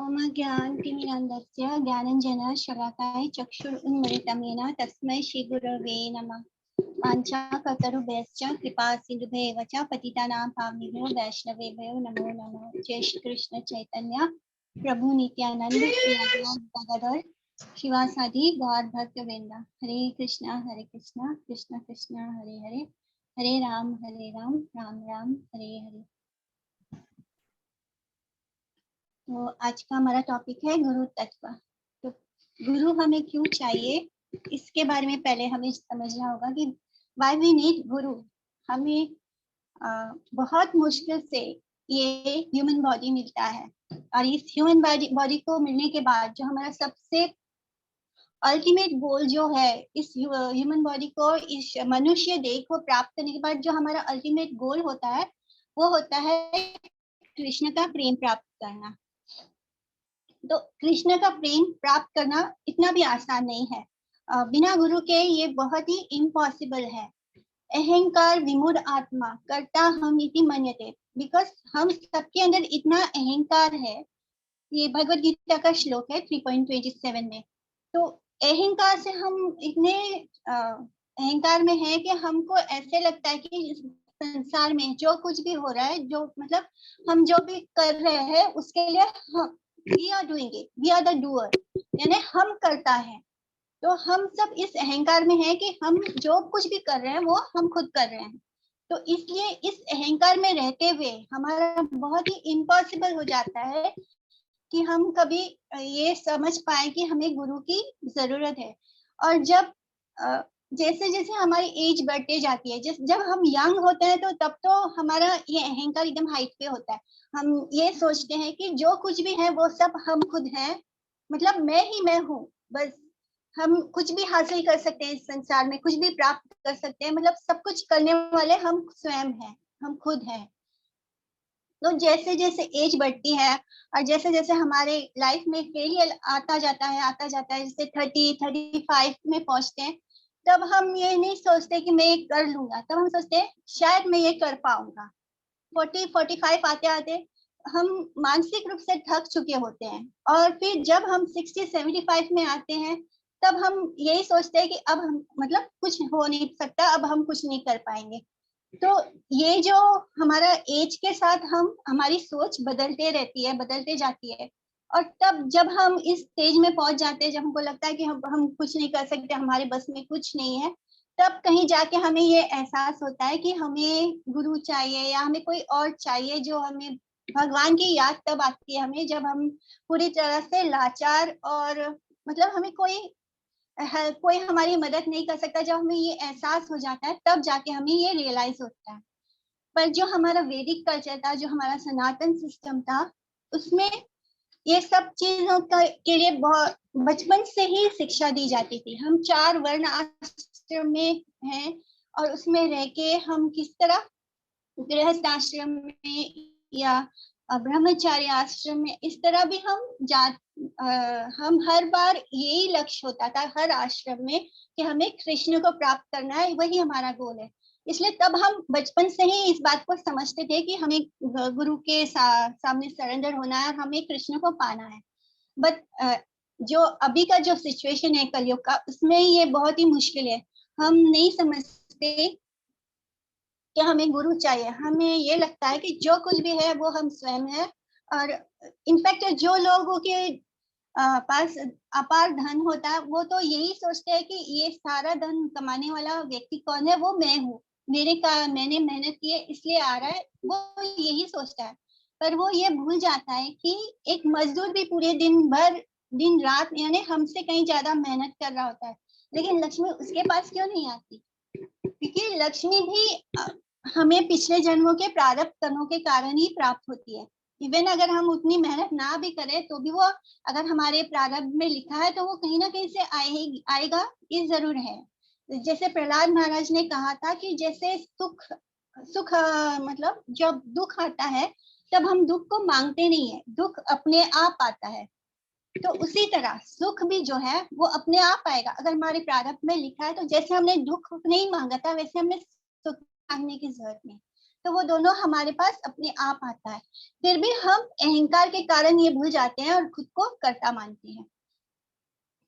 ओम ज्ञानतिमिरन्धस्य ज्ञानञ्जन शलाकाय चक्षुरुन्मिलितं येन तस्मै श्रीगुरवे नमः। वाञ्छाकल्पतरुभ्यश्च कृपासिन्धुभ्येव च पतितानां पावनेभ्यो वैष्णवेभ्यो नमो नमः। जय श्री कृष्ण चैतन्य प्रभु नित्यानंद श्री अद्वैत गदाधर शिवासादि गौर भक्तवृंद। हरे कृष्णा कृष्ण कृष्ण हरे हरे, हरे राम राम राम हरे हरे। तो आज का हमारा टॉपिक है गुरु तत्व। तो गुरु हमें क्यों चाहिए, इसके बारे में पहले हमें समझना होगा कि व्हाई वी नीड गुरु। हमें बहुत मुश्किल से ये ह्यूमन बॉडी मिलता है, और इस ह्यूमन बॉडी को मिलने के बाद जो हमारा सबसे अल्टीमेट गोल जो है, इस ह्यूमन बॉडी को, इस मनुष्य देह को प्राप्त करने के बाद जो हमारा अल्टीमेट गोल होता है, वो होता है कृष्ण का प्रेम प्राप्त करना। तो कृष्ण का प्रेम प्राप्त करना इतना भी आसान नहीं है। बिना गुरु के ये बहुत ही इम्पॉसिबल है। अहंकार विमूढ़ आत्मा कर्ता हम इति मन्यते। बिकॉज हम सबके अंदर इतना अहंकार है। ये भगवत गीता का श्लोक है 3.27 में। तो अहंकार से हम इतने अहंकार में है कि हमको ऐसे लगता है कि संसार में जो कुछ भी हो रहा है, जो मतलब हम जो भी कर रहे हैं उसके लिए हम we are doing it, we are the doer, यानी हम करता है। तो हम सब इस अहंकार में है कि हम जो कुछ भी कर रहे हैं वो हम खुद कर रहे हैं। तो इसलिए इस अहंकार में रहते हुए हमारा बहुत ही इम्पॉसिबल हो जाता है कि हम कभी ये समझ पाए कि हमें गुरु की जरूरत है। और जब जैसे जैसे हमारी एज बढ़ते जाती है, जब हम यंग होते हैं, तो तब तो हमारा ये अहंकार एकदम हाइट पे होता है। हम ये सोचते हैं कि जो कुछ भी है वो सब हम खुद हैं, मतलब मैं ही मैं हूँ, बस हम कुछ भी हासिल कर सकते हैं इस संसार में, कुछ भी प्राप्त कर सकते हैं, मतलब सब कुछ करने वाले हम स्वयं हैं, हम खुद हैं। तो जैसे जैसे एज बढ़ती है और जैसे जैसे हमारे लाइफ में फेलियर आता जाता है, जैसे 30-35 में पहुंचते हैं, तब हम ये नहीं सोचते कि मैं ये कर लूंगा, तब हम सोचते हैं शायद मैं ये कर पाऊंगा। 40-45 आते आते हम मानसिक रूप से थक चुके होते हैं, और फिर जब हम 60-75 में आते हैं, तब हम यही सोचते हैं कि अब हम मतलब कुछ हो नहीं सकता, अब हम कुछ नहीं कर पाएंगे। तो ये जो हमारा एज के साथ हमारी सोच बदलते रहती है, बदलते जाती है। और तब जब हम इस स्टेज में पहुंच जाते हैं, जब हमको लगता है कि हम कुछ नहीं कर सकते, हमारे बस में कुछ नहीं है, तब कहीं जाके हमें ये एहसास होता है कि हमें गुरु चाहिए, या हमें कोई और चाहिए जो हमें, भगवान की याद तब आती है हमें जब हम पूरी तरह से लाचार, और मतलब हमें कोई हमारी मदद नहीं कर सकता। जब हमें ये एहसास हो जाता है, तब जाके हमें ये रियलाइज होता है। पर जो हमारा वैदिक कल्चर था, जो हमारा सनातन सिस्टम था, उसमें ये सब चीजों के लिए बहुत बचपन से ही शिक्षा दी जाती थी। हम 4 वर्ण आश्रम में हैं, और उसमें रह के हम किस तरह गृहस्थ आश्रम में या ब्रह्मचार्य आश्रम में, इस तरह भी हम हर बार यही लक्ष्य होता था हर आश्रम में कि हमें कृष्ण को प्राप्त करना है, वही हमारा गोल है। इसलिए तब हम बचपन से ही इस बात को समझते थे कि हमें गुरु के सामने सरेंडर होना है और हमें कृष्ण को पाना है। बट जो अभी का जो सिचुएशन है कलयुग का, उसमें ये बहुत ही मुश्किल है। हम नहीं समझते कि हमें गुरु चाहिए। हमें ये लगता है कि जो कुछ भी है वो हम स्वयं है। और इनफैक्ट जो लोगों के पास अपार धन होता है, वो तो यही सोचते हैं कि ये सारा धन कमाने वाला व्यक्ति कौन है, वो मैं हूँ, मैंने मेहनत की है इसलिए आ रहा है, वो यही सोचता है। पर वो ये भूल जाता है कि एक मजदूर भी पूरे दिन रात यानी हमसे कहीं ज्यादा मेहनत कर रहा होता है, लेकिन लक्ष्मी उसके पास क्यों नहीं आती? क्योंकि लक्ष्मी भी हमें पिछले जन्मों के प्रारब्ध कर्मों के कारण ही प्राप्त होती है। इवन अगर हम उतनी मेहनत ना भी करें, तो भी वो अगर हमारे प्रारब्ध में लिखा है, तो वो कहीं ना कहीं से आएगा, ये जरूर है। जैसे प्रहलाद महाराज ने कहा था कि जैसे सुख मतलब जब दुख आता है, तब हम दुख को मांगते नहीं है, दुख अपने आप आता है। तो उसी तरह सुख भी जो है वो अपने आप आएगा, अगर हमारे प्रारब्ध में लिखा है। तो जैसे हमने दुख नहीं मांगा था, वैसे हमने सुख मांगने की जरूरत नहीं। तो वो दोनों हमारे पास अपने आप आता है। फिर भी हम अहंकार के कारण ये भूल जाते हैं और खुद को कर्ता मानते हैं।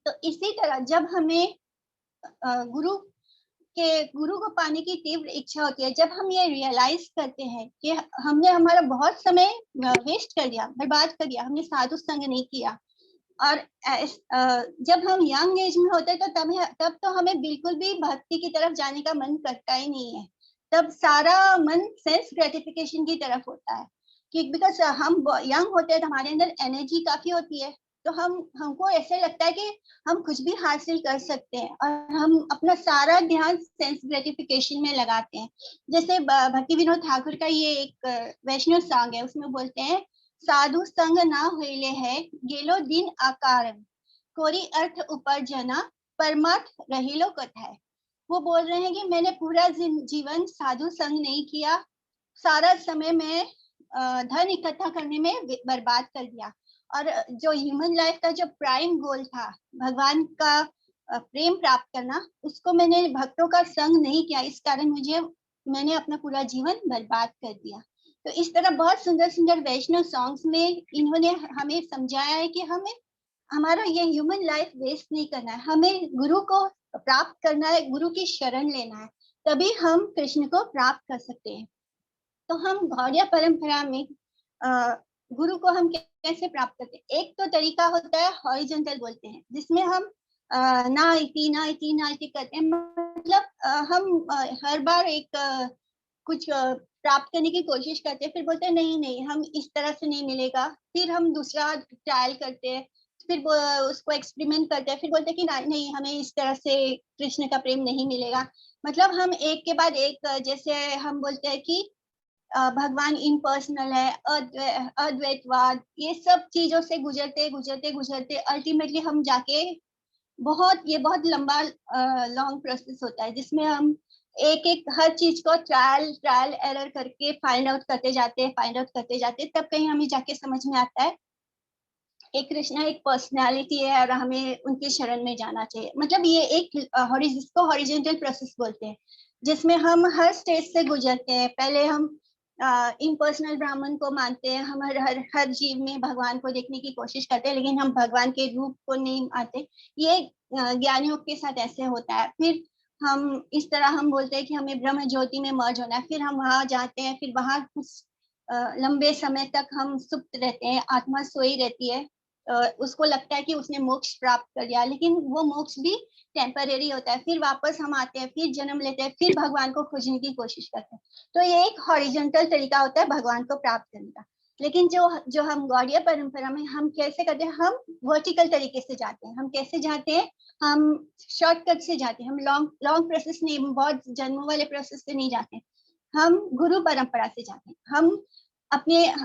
तो इसी तरह जब हमें गुरु को पाने की तीव्र इच्छा होती है, जब हम ये रियलाइज करते हैं कि हमने हमारा बहुत समय वेस्ट कर दिया, बर्बाद कर दिया, हमने साधु संग नहीं किया, और जब हम यंग एज में होते हैं तो तब तो हमें बिल्कुल भी भक्ति की तरफ जाने का मन करता ही नहीं है। तब सारा मन सेंस ग्रेटिफिकेशन की तरफ होता है, कि बिकॉज हम यंग होते हैं तो हमारे अंदर एनर्जी काफी होती है, तो हमको ऐसे लगता है कि हम कुछ भी हासिल कर सकते हैं और हम अपना सारा ध्यान सेंस ग्रेटिफिकेशन में लगाते हैं। जैसे भक्ति विनोद ठाकुर का ये एक वैष्णव सॉन्ग है, उसमें बोलते हैं, साधु संग ना होइले है गेलो दिन आकारन, कोरी अर्थ उपार्जना परमार्थ रहिलो कथाए। वो बोल रहे हैं कि मैंने पूरा जीवन साधु संग नहीं किया, सारा समय मैं धन इकट्ठा करने में बर्बाद कर दिया, और जो ह्यूमन लाइफ का जो प्राइम गोल था भगवान का प्रेम प्राप्त करना, उसको मैंने भक्तों का संग नहीं किया, इस कारण मैंने अपना पूरा जीवन बर्बाद कर दिया। तो इस तरह बहुत सुंदर सुंदर वैष्णव सॉन्ग्स में इन्होंने हमें समझाया है कि हमें हमारा ये ह्यूमन लाइफ वेस्ट नहीं करना है, हमें गुरु को प्राप्त करना है, गुरु की शरण लेना है, तभी हम कृष्ण को प्राप्त कर सकते हैं। तो हम गौड़िया परंपरा में गुरु को हम कैसे प्राप्त करते हैं? एक तो तरीका होता है हॉरिजॉन्टल बोलते हैं, जिसमें हम ना इति करते हैं, मतलब हम हर बार एक कुछ प्राप्त करने की कोशिश करते हैं, फिर बोलते हैं नहीं नहीं हम इस तरह से नहीं मिलेगा, फिर हम दूसरा ट्रायल करते हैं, फिर उसको एक्सपेरिमेंट करते हैं, फिर बोलते हैं कि नहीं हमें इस तरह से कृष्ण का प्रेम नहीं मिलेगा। मतलब हम एक के बाद एक, जैसे हम बोलते हैं कि भगवान इम्पर्सनल है, अद्वैतवाद, ये सब चीजों से गुजरते गुजरते गुजरते अल्टीमेटली हम जाके ये बहुत लंबा लॉन्ग प्रोसेस होता है, जिसमें हम एक एक हर चीज को ट्रायल एरर करके फाइंड आउट करते जाते हैं, तब कहीं हमें जाके समझ में आता है एक कृष्णा एक पर्सनालिटी है और हमें उनके शरण में जाना चाहिए। मतलब ये एक जिसको हॉरिजॉन्टल प्रोसेस बोलते हैं, जिसमें हम हर स्टेज से गुजरते हैं। पहले हम इम्पर्सनल ब्राह्मण को मानते हैं, हम हर जीव में भगवान को देखने की कोशिश करते हैं, लेकिन हम भगवान के रूप को नहीं आते। ये ज्ञानियों के साथ ऐसे होता है। फिर हम इस तरह हम बोलते हैं कि हमें ब्रह्म ज्योति में मर्ज होना है, फिर हम वहां जाते हैं, फिर वहां कुछ लंबे समय तक हम सुप्त रहते हैं, आत्मा सोई रहती है, उसको लगता है कि उसने मोक्ष प्राप्त कर लिया, लेकिन वो मोक्ष भी टेम्परेरी होता है। फिर वापस हम आते हैं, फिर जन्म लेते हैं, फिर भगवान को खोजने की कोशिश करते हैं। तो ये एक हॉरिजॉन्टल तरीका होता है भगवान को प्राप्त करने का। लेकिन जो हम गौड़िया परंपरा में हम कैसे करते हैं, हम वर्टिकल तरीके से जाते हैं। हम कैसे जाते हैं? हम शॉर्टकट से जाते हैं, हम लॉन्ग प्रोसेस नहीं, बहुत जन्मों वाले प्रोसेस से नहीं जाते, हम गुरु परंपरा से जाते हैं।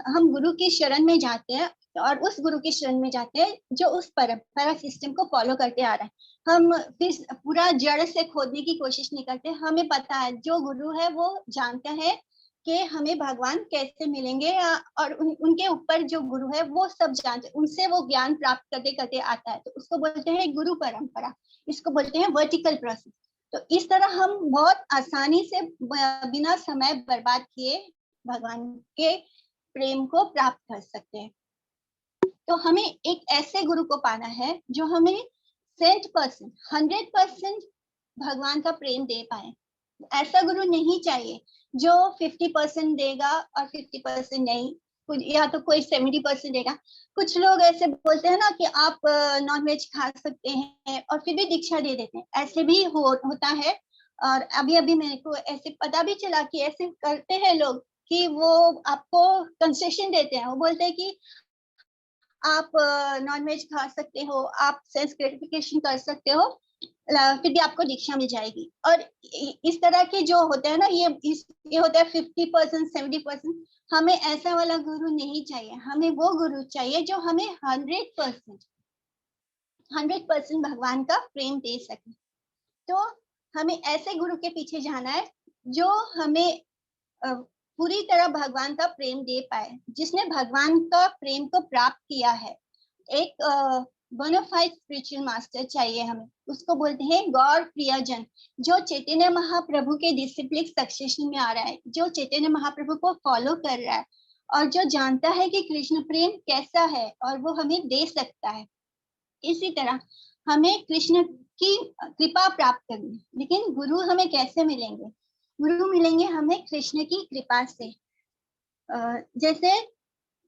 हम गुरु की शरण में जाते हैं, और उस गुरु की शरण में जाते हैं जो उस परंपरा सिस्टम को फॉलो करते आ रहा है। हम फिर पूरा जड़ से खोदने की कोशिश नहीं करते, हमें पता है जो गुरु है वो जानते हैं कि हमें भगवान कैसे मिलेंगे, और उनके ऊपर जो गुरु है वो सब जानते हैं, उनसे वो ज्ञान प्राप्त करते करते आता है, तो उसको बोलते हैं गुरु परंपरा, इसको बोलते हैं वर्टिकल प्रोसेस। तो इस तरह हम बहुत आसानी से बिना समय बर्बाद किए भगवान के प्रेम को प्राप्त कर सकते हैं। तो हमें एक ऐसे गुरु को पाना है जो हमें 100% भगवान का प्रेम दे पाए। ऐसा गुरु नहीं चाहिए जो 50% देगा और 50% नहीं, या तो कोई 70% देगा। कुछ लोग ऐसे बोलते हैं ना कि आप नॉन वेज खा सकते हैं और फिर भी दीक्षा दे देते हैं, ऐसे भी होता है। और अभी अभी मेरे को ऐसे पता भी चला कि ऐसे करते हैं लोग, कि वो आपको कंसेशन देते हैं, वो बोलते हैं कि आप नॉन वेज खा सकते हो, आप सेल्फ ग्रेटिफिकेशन कर सकते हो, फिर भी आपको दीक्षा मिल जाएगी। और इस तरह के जो होते हैं ना, ये होता है 50% 70%। हमें ऐसा वाला गुरु नहीं चाहिए, हमें वो गुरु चाहिए जो हमें 100% भगवान का प्रेम दे सके। तो हमें ऐसे गुरु के पीछे जाना है जो हमें पूरी तरह भगवान का प्रेम दे पाए, जिसने भगवान का प्रेम को प्राप्त किया है। एक बोनाफाइड स्पिरिचुअल मास्टर चाहिए हमें, उसको बोलते हैं गौर प्रियजन, जो चैतन्य महाप्रभु के डिसिप्लिन सक्सेशन में आ रहा है, जो चैतन्य महाप्रभु को फॉलो कर रहा है और जो जानता है कि कृष्ण प्रेम कैसा है और वो हमें दे सकता है। इसी तरह हमें कृष्ण की कृपा प्राप्त करनी, लेकिन गुरु हमें कैसे मिलेंगे? गुरु मिलेंगे हमें कृष्ण की कृपा से। जैसे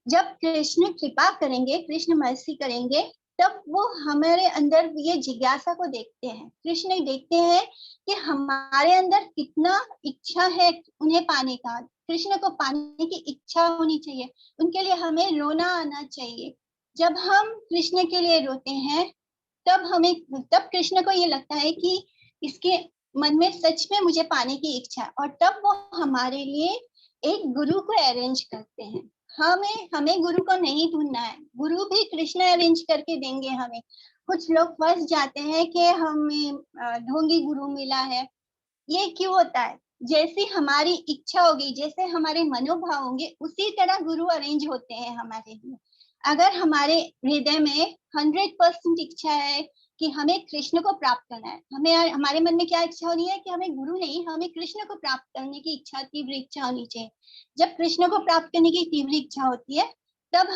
जब कृष्ण कृपा करेंगे, कृष्ण मर्सी करेंगे, तब वो हमारे अंदर ये जिज्ञासा को देखते हैं। कृष्ण देखते हैं कि हमारे अंदर कितना इच्छा है उन्हें पाने का, कृष्ण को पाने की इच्छा होनी चाहिए, उनके लिए हमें रोना आना चाहिए। जब हम कृष्ण के लिए रोते हैं, तब कृष्ण को ये लगता है कि इसके मन में सच में मुझे पाने की इच्छा है, और तब वो हमारे लिए एक गुरु को अरेंज करते हैं। हमें गुरु को नहीं ढूंढना है, गुरु भी कृष्ण अरेंज करके देंगे हमें। कुछ लोग फंस जाते हैं कि हमें ढोंगी गुरु मिला है। ये क्यों होता है? जैसी हमारी इच्छा होगी, जैसे हमारे मनोभाव होंगे, उसी तरह गुरु अरेंज होते हैं हमारे लिए। अगर हमारे हृदय में 100% इच्छा है कि हमें कृष्ण को प्राप्त करना है, हमें हमारे मन में क्या इच्छा होनी है कि हमें गुरु नहीं, हमें कृष्ण को प्राप्त करने की इच्छा, तीव्र इच्छा होनी चाहिए। जब कृष्ण को प्राप्त करने की तीव्र इच्छा होती है, तब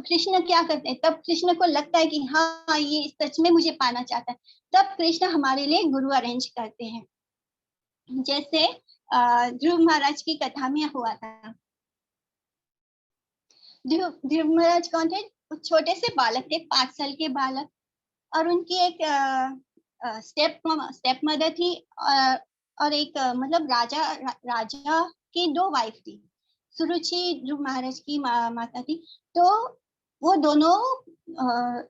कृष्ण क्या करते हैं? तब कृष्ण को लगता है कि हाँ, ये सच में मुझे पाना चाहता है, तब कृष्ण हमारे लिए गुरु अरेंज करते हैं। जैसे ध्रुव महाराज की कथा में हुआ था। ध्रुव महाराज कौन थे? छोटे से बालक थे, 5 साल के बालक, और उनकी एक स्टेप मदर थी, और एक मतलब राजा की 2 वाइफ थी। सुरुचि ध्रुव महाराज की माता थी। तो वो दोनों,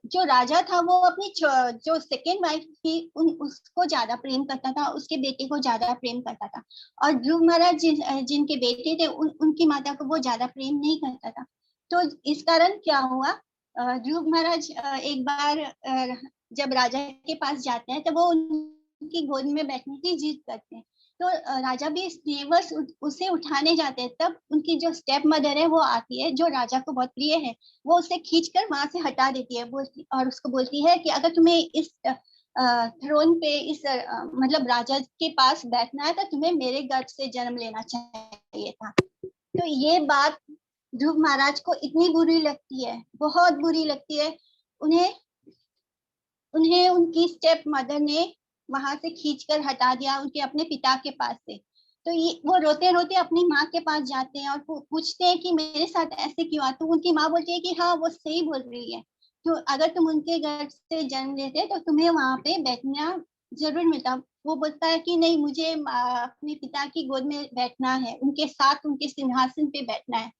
जो राजा था वो अपनी जो सेकेंड वाइफ थी उसको ज्यादा प्रेम करता था, उसके बेटे को ज्यादा प्रेम करता था। और ध्रुव महाराज जिनके बेटे थे उनकी माता को वो ज्यादा प्रेम नहीं करता था। तो इस कारण क्या हुआ, ध्रुव महाराज एक बार जब राजा के पास जाते हैं तो वो उनकी गोद में बैठने की जिद करते हैं। तो राजा भी स्नेहवश उसे उठाने जाते हैं, तब उनकी जो स्टेप मदर है वो आती है, जो राजा को बहुत प्रिय है। वो उसे खींचकर वहां से हटा देती है, और उसको बोलती है कि अगर तुम्हें इस थ्रोन पे, इस मतलब राजा के पास बैठना है, तो तुम्हें मेरे गर्भ से जन्म लेना चाहिए था। तो ये बात ध्रुव महाराज को इतनी बुरी लगती है, बहुत बुरी लगती है। उन्हें उन्हें उनकी स्टेप मदर ने वहां से खींचकर हटा दिया, उनके अपने पिता के पास से। तो ये वो रोते रोते अपनी माँ के पास जाते हैं और पूछते हैं कि मेरे साथ ऐसे क्यों हुआ? तो उनकी माँ बोलती है कि हाँ, वो सही बोल रही है, तो अगर तुम उनके घर से जन्म लेते तो तुम्हें वहां पे बैठना जरूर मिलता। वो बोलता है कि नहीं, मुझे अपने पिता की गोद में बैठना है, उनके साथ उनके सिंहासन पे बैठना है।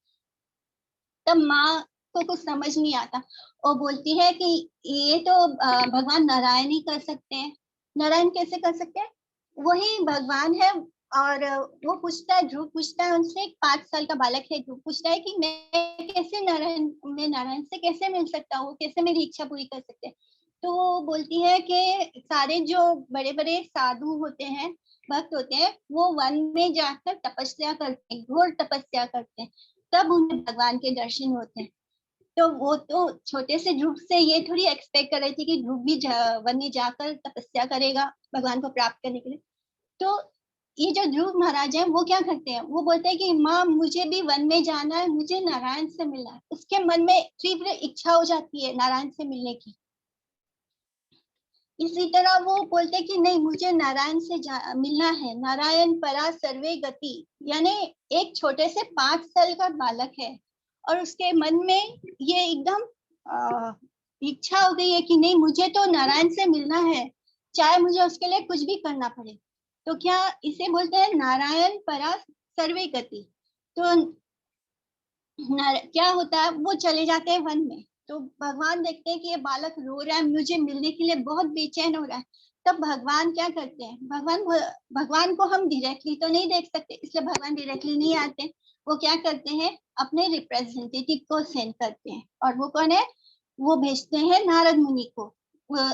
तब माँ को कुछ समझ नहीं आता, वो बोलती है कि ये तो भगवान नारायण ही कर सकते हैं। नारायण कैसे कर सकते हैं? वही भगवान है। और वो पूछता है, ध्रुव पूछता है उनसे, 5 साल का बालक है, ध्रुव पूछता है कि मैं नारायण से कैसे मिल सकता हूँ, कैसे मेरी इच्छा पूरी कर सकते हैं? तो वो बोलती है कि सारे जो बड़े बड़े साधु होते हैं, भक्त होते हैं, वो वन में जाकर तपस्या करते हैं, घोर तपस्या करते हैं, तब उन्हें भगवान के दर्शन होते हैं। तो वो तो छोटे से ध्रुव से ये थोड़ी एक्सपेक्ट कर रही थी कि ध्रुव भी वन में जाकर तपस्या करेगा भगवान को प्राप्त करने के लिए। तो ये जो ध्रुव महाराज है वो क्या करते हैं, वो बोलते हैं कि माँ, मुझे भी वन में जाना है, मुझे नारायण से मिलना है। उसके मन में तीव्र इच्छा हो जाती है नारायण से मिलने की। इसी तरह वो बोलते हैं कि नहीं, मुझे नारायण से मिलना है। नारायण परा सर्वे गति, यानी एक छोटे से 5 साल का बालक है और उसके मन में ये एकदम इच्छा हो गई है कि नहीं, मुझे तो नारायण से मिलना है, चाहे मुझे उसके लिए कुछ भी करना पड़े। तो क्या इसे बोलते हैं नारायण परा सर्वे गति। तो क्या होता है, वो चले जाते हैं वन में। तो भगवान देखते हैं कि ये बालक रो रहा है, मुझे मिलने के लिए बहुत बेचैन हो रहा है। तब भगवान क्या करते हैं, भगवान को हम डायरेक्टली तो नहीं देख सकते, इसलिए भगवान डायरेक्टली नहीं आते। वो क्या करते हैं, अपने रिप्रेजेंटेटिव को सेंड करते हैं, और वो कौन है? वो भेजते हैं नारद मुनि को,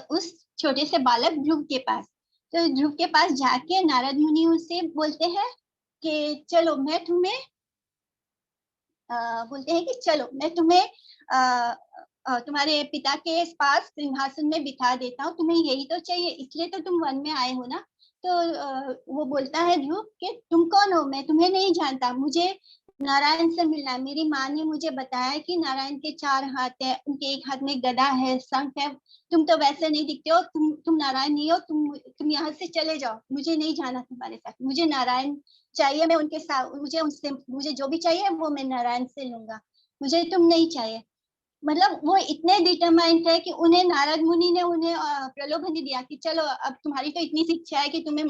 उस छोटे से बालक ध्रुव के पास। तो ध्रुव के पास जाके नारद मुनि उससे बोलते हैं कि चलो, मैं तुम्हें बोलते हैं कि चलो मैं तुम्हें तुम्हारे पिता के पास सिंहासन में बिठा देता हूँ, तुम्हें यही तो चाहिए, इसलिए तो तुम वन में आए हो ना। तो वो बोलता है ध्रुव कि तुम कौन हो, मैं तुम्हें नहीं जानता, मुझे नारायण से मिलना है। मेरी माँ ने मुझे बताया कि नारायण के 4 हाथ है, उनके एक हाथ में गदा है, शंख है। तुम तो वैसे नहीं दिखते हो, तुम नारायण नहीं हो, तुम यहाँ से चले जाओ, मुझे नहीं जाना तुम्हारे साथ, मुझे नारायण चाहिए, मैं उनके साथ, मुझे जो भी चाहिए वो मैं नारायण से लूंगा, मुझे तुम नहीं चाहिए। मतलब वो इतने डिटरमाइंड है कि उन्हें नारद मुनि ने उन्हें प्रलोभन दिया कि चलो अब तुम्हारी तो इतनी शिक्षा है कि तुम्हें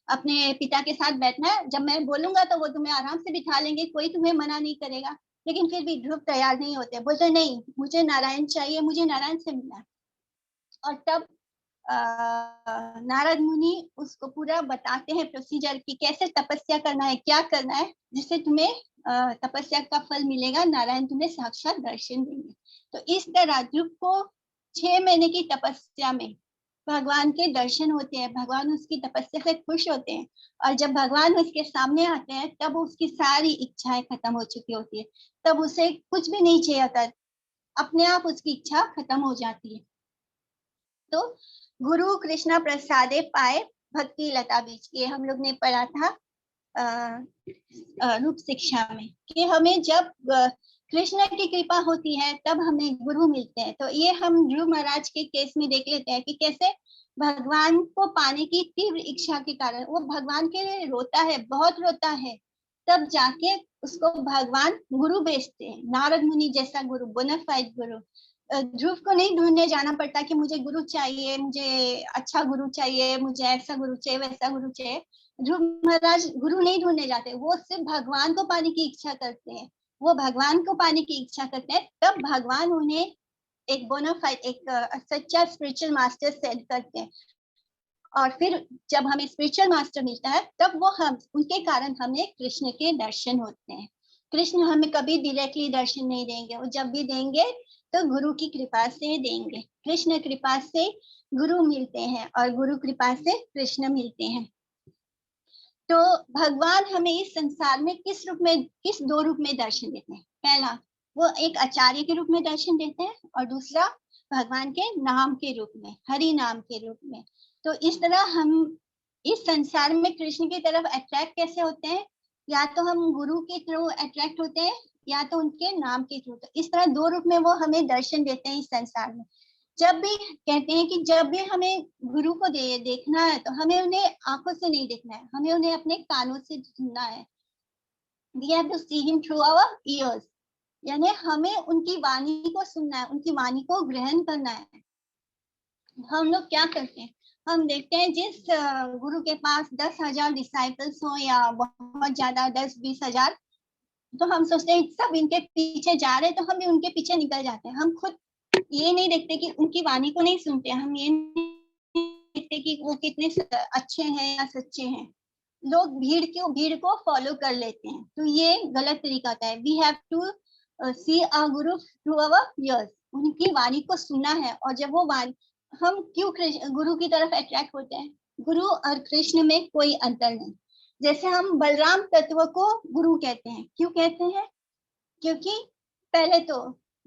अपने पिता के साथ बैठना है, जब मैं बोलूंगा तो वो तुम्हें आराम से बिठा लेंगे, कोई तुम्हें मना नहीं करेगा। लेकिन फिर भी ध्रुव तैयार नहीं होते, बोलते नहीं, मुझे नारायण चाहिए, मुझे नारायण से मिलना है। और तब नारद मुनि उसको पूरा बताते हैं प्रोसीजर कि कैसे तपस्या करना है, क्या करना है, जिससे तुम्हें तपस्या का फल मिलेगा, नारायण तुम्हें साक्षात दर्शन देंगे। तो इस तरह ध्रुव को 6 महीने की तपस्या में भगवान के दर्शन होते हैं, भगवान उसकी तपस्या से खुश होते हैं। और जब भगवान उसके सामने आते हैं तब उसकी सारी इच्छाएं खत्म हो चुकी होती है, तब उसे कुछ भी नहीं चाहिए होता, अपने आप उसकी इच्छा खत्म हो जाती है। तो गुरु कृष्णा प्रसादे पाए भक्ति लता बीज, ये हम लोग ने पढ़ा था रूप शिक्षा में, कि हमें जब कृष्ण की कृपा होती है तब हमें गुरु मिलते हैं। तो ये हम ध्रुव महाराज के केस में देख लेते हैं कि कैसे भगवान को पाने की तीव्र इच्छा के कारण वो भगवान के लिए रोता है, बहुत रोता है, तब जाके उसको भगवान गुरु भेजते हैं, नारद मुनि जैसा गुरु, बोनाफाइड गुरु। ध्रुव को नहीं ढूंढने जाना पड़ता कि मुझे गुरु चाहिए, मुझे अच्छा गुरु चाहिए, मुझे ऐसा गुरु चाहिए, वैसा गुरु चाहिए। ध्रुव महाराज गुरु नहीं ढूंढने जाते, वो सिर्फ भगवान को पाने की इच्छा करते हैं, वो भगवान को पाने की इच्छा करते हैं, तब भगवान उन्हें एक बोनाफाइड, एक सच्चा स्पिरिचुअल मास्टर सेंड करते हैं। और फिर जब हमें स्पिरिचुअल मास्टर मिलता है तब वो हम उनके कारण हमें कृष्ण के दर्शन होते हैं। कृष्ण हमें कभी डायरेक्टली दर्शन नहीं देंगे, वो जब भी देंगे तो गुरु की कृपा से देंगे। कृष्ण कृपा से गुरु मिलते हैं और गुरु कृपा से कृष्ण मिलते हैं। तो भगवान हमें इस संसार में किस 2 रूप में दर्शन देते हैं। पहला, वो एक आचार्य के रूप में दर्शन देते हैं, और दूसरा भगवान के नाम के रूप में, हरि नाम के रूप में। तो इस तरह हम इस संसार में कृष्ण की तरफ अट्रैक्ट कैसे होते हैं, या तो हम गुरु के थ्रू अट्रैक्ट होते हैं या तो उनके नाम के थ्रू। तो इस तरह 2 रूप में वो हमें दर्शन देते हैं इस संसार में। जब भी कहते हैं कि जब भी हमें गुरु को देखना है तो हमें उन्हें आंखों से नहीं देखना है, हमें उन्हें अपने कानों से सुनना है। We have to see him through our ears, यानी हमें उनकी वाणी को सुनना है, उनकी वाणी को ग्रहण करना है। हम लोग क्या करते हैं, हम देखते हैं जिस गुरु के पास 10,000 डिसाइपल्स हो या बहुत ज्यादा 10-20 हजार, तो हम सोचते हैं सब इनके पीछे जा रहे हैं तो हम भी उनके पीछे निकल जाते हैं। हम खुद ये नहीं देखते कि उनकी वाणी को नहीं सुनते, हम ये नहीं देखते कि वो कितने अच्छे हैं या सच्चे हैं। लोग भीड़ को फॉलो कर लेते हैं, तो ये गलत तरीका होता है। We have to C uh Guru through our years, उनकी वाणी को सुना है। और जब वो वाणी, हम क्यों गुरु की तरफ अट्रैक्ट होते हैं, गुरु और कृष्ण में कोई अंतर नहीं। जैसे हम बलराम तत्व को गुरु कहते हैं, क्यों कहते हैं, क्योंकि पहले तो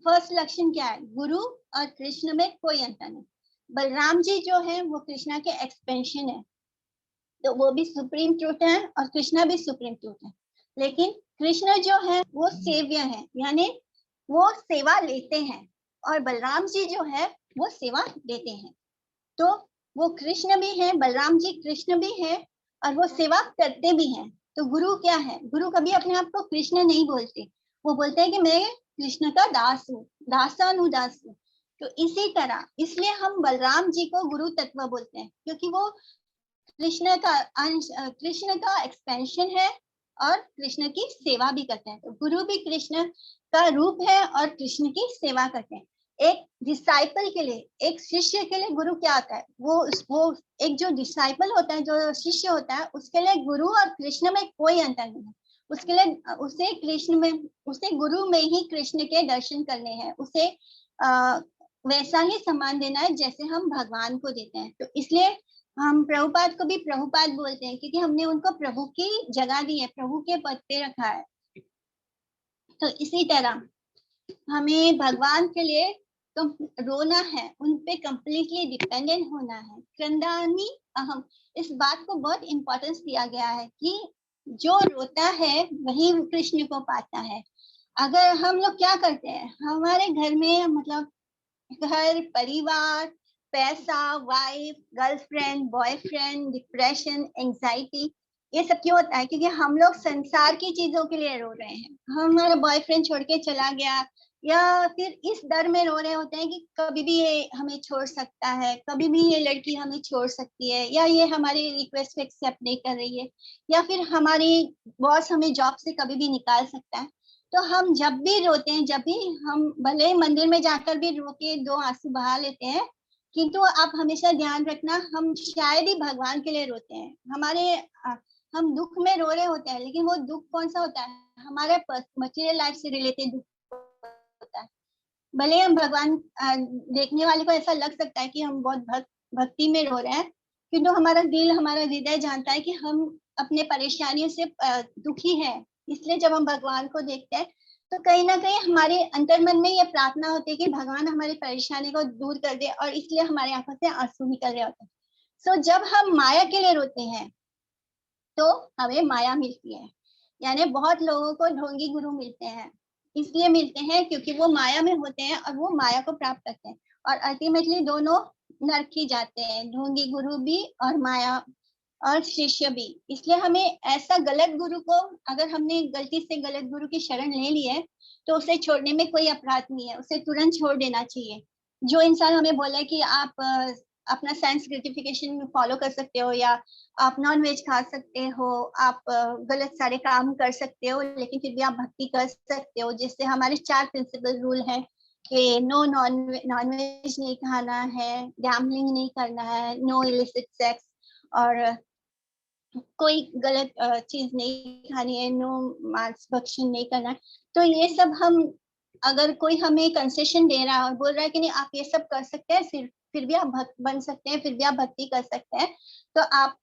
फर्स्ट लक्षण क्या है, गुरु और कृष्ण में कोई अंतर नहीं। बलराम जी जो है वो कृष्णा के एक्सपेंशन है, तो वो भी सुप्रीम ट्रूथ है और कृष्णा भी सुप्रीम ट्रूथ है। लेकिन कृष्ण जो है वो सेव्य है, यानी वो सेवा लेते हैं, और बलराम जी जो है वो सेवा देते हैं। तो वो कृष्ण भी है, बलराम जी कृष्ण भी है, और वो सेवा करते भी हैं। तो गुरु क्या है, गुरु कभी अपने आप को कृष्ण नहीं बोलते, वो बोलते हैं कि मैं कृष्ण का दास हूँ, दासानुदास हूँ। तो इसी तरह इसलिए हम बलराम जी को गुरु तत्व बोलते हैं, क्योंकि वो कृष्ण का अंश, कृष्ण का एक्सपेंशन है और कृष्ण की सेवा भी करते हैं। तो गुरु भी कृष्ण का रूप है और कृष्ण की सेवा करते हैं। एक डिसाइपल के लिए, एक शिष्य के लिए गुरु क्या होता है, वो एक जो डिसाइपल होता है, जो शिष्य होता है, उसके लिए गुरु और कृष्ण में कोई अंतर नहीं है। उसके लिए उसे गुरु में ही कृष्ण के दर्शन करने हैं, उसे वैसा ही सम्मान देना है जैसे हम भगवान को देते हैं। तो इसलिए हम प्रभुपाद को भी प्रभुपाद बोलते हैं, क्योंकि हमने उनको प्रभु की जगह दी है, प्रभु के पद पे रखा है। तो इसी तरह हमें भगवान के लिए रोना है, उन पे कंप्लीटली डिपेंडेंट होना है। क्रंदानी अहम, इस बात को बहुत इम्पोर्टेंस दिया गया है कि जो रोता है वही कृष्ण को पाता है। अगर हम लोग क्या करते हैं, हमारे घर में मतलब घर परिवार, पैसा, wife, girlfriend, boyfriend, depression, anxiety, ये सब क्यों होता है? क्योंकि हम लोग संसार की चीजों के लिए रो रहे हैं। हमारा बॉयफ्रेंड छोड़ के चला गया, या फिर इस डर में रो रहे होते हैं कि कभी भी ये हमें छोड़ सकता है, कभी भी ये लड़की हमें छोड़ सकती है, या ये हमारी रिक्वेस्ट को एक्सेप्ट नहीं कर रही है, या फिर हमारी बॉस हमें जॉब से कभी भी निकाल सकता है। तो हम जब भी रोते हैं, जब भी हम भले ही मंदिर में जाकर भी रो के दो आंसू बहा लेते हैं, किंतु आप हमेशा ध्यान रखना, हम शायद ही भगवान के लिए रोते हैं। हम दुख में रो रहे होते हैं, लेकिन वो दुख कौन सा होता है? हमारे मटेरियल लाइफ से रिलेटेड दुख होता है। भले हम भगवान, देखने वाले को ऐसा लग सकता है कि हम बहुत भक्ति में रो रहे हैं, किंतु हमारा दिल, हमारा हृदय जानता है कि हम अपने परेशानियों से दुखी है। इसलिए जब हम भगवान को देखते हैं, तो कहीं ना कहीं हमारे अंतर्मन में ये प्रार्थना होती है कि भगवान हमारी परेशानी को दूर कर दे, और इसलिए हमारी आंखों से आंसू निकल रहे होते हैं। सो जब हम माया के लिए रोते हैं, तो हमें माया मिलती है। यानी बहुत लोगों को ढोंगी गुरु मिलते हैं, इसलिए मिलते हैं क्योंकि वो माया में होते हैं और वो माया को प्राप्त करते हैं, और अल्टीमेटली दोनों नरक ही जाते हैं, ढोंगी गुरु भी और माया और शिष्य भी। इसलिए हमें ऐसा गलत गुरु को, अगर हमने गलती से गलत गुरु की शरण ले ली है, तो उसे छोड़ने में कोई अपराध नहीं है, उसे तुरंत छोड़ देना चाहिए। जो इंसान हमें बोले कि आप अपना सेंस ग्रेटिफिकेशन फॉलो कर सकते हो, या आप नॉन वेज खा सकते हो, आप गलत सारे काम कर सकते हो, लेकिन फिर भी आप भक्ति कर सकते हो, जिससे हमारे 4 प्रिंसिपल रूल है कि नो नॉन वेज नहीं खाना है, गैम्बलिंग नहीं करना है, नो इलिसिट सेक्स, और कोई गलत चीज नहीं खानी है, नो मांस भक्षण नहीं करना है। तो ये सब हम, अगर कोई हमें कंसेशन दे रहा है और बोल रहा है कि नहीं आप ये सब कर सकते हैं, फिर भी आप भक्त बन सकते हैं, फिर भी आप भक्ति कर सकते हैं, तो आप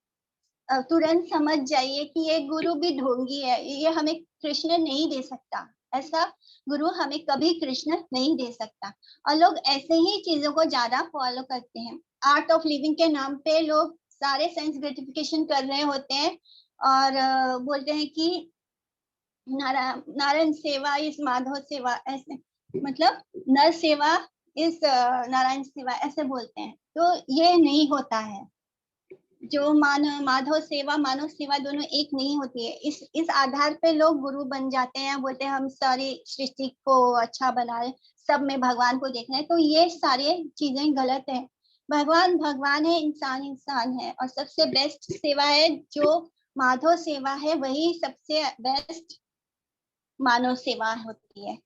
तुरंत समझ जाइए कि ये गुरु भी ढोंगी है, ये हमें कृष्ण नहीं दे सकता। ऐसा गुरु हमें कभी कृष्ण नहीं दे सकता। और लोग ऐसे ही चीजों को ज्यादा फॉलो करते हैं। आर्ट ऑफ लिविंग के नाम पे लोग सारे सेंस ग्रेटिफिकेशन कर रहे होते हैं, और बोलते हैं कि नारायण सेवा इस माधव सेवा, ऐसे मतलब नर सेवा इस नारायण सेवा, ऐसे बोलते हैं। तो ये नहीं होता है। जो माधव सेवा, मानव सेवा दोनों एक नहीं होती है। इस आधार पे लोग गुरु बन जाते हैं, बोलते हैं हम सारी सृष्टि को अच्छा बनाए, सब में भगवान को देखना है। तो ये सारी चीजें गलत है। भगवान भगवान है, इंसान इंसान है, और सबसे बेस्ट सेवा है जो माधव सेवा है, वही सबसे बेस्ट मानव सेवा होती है।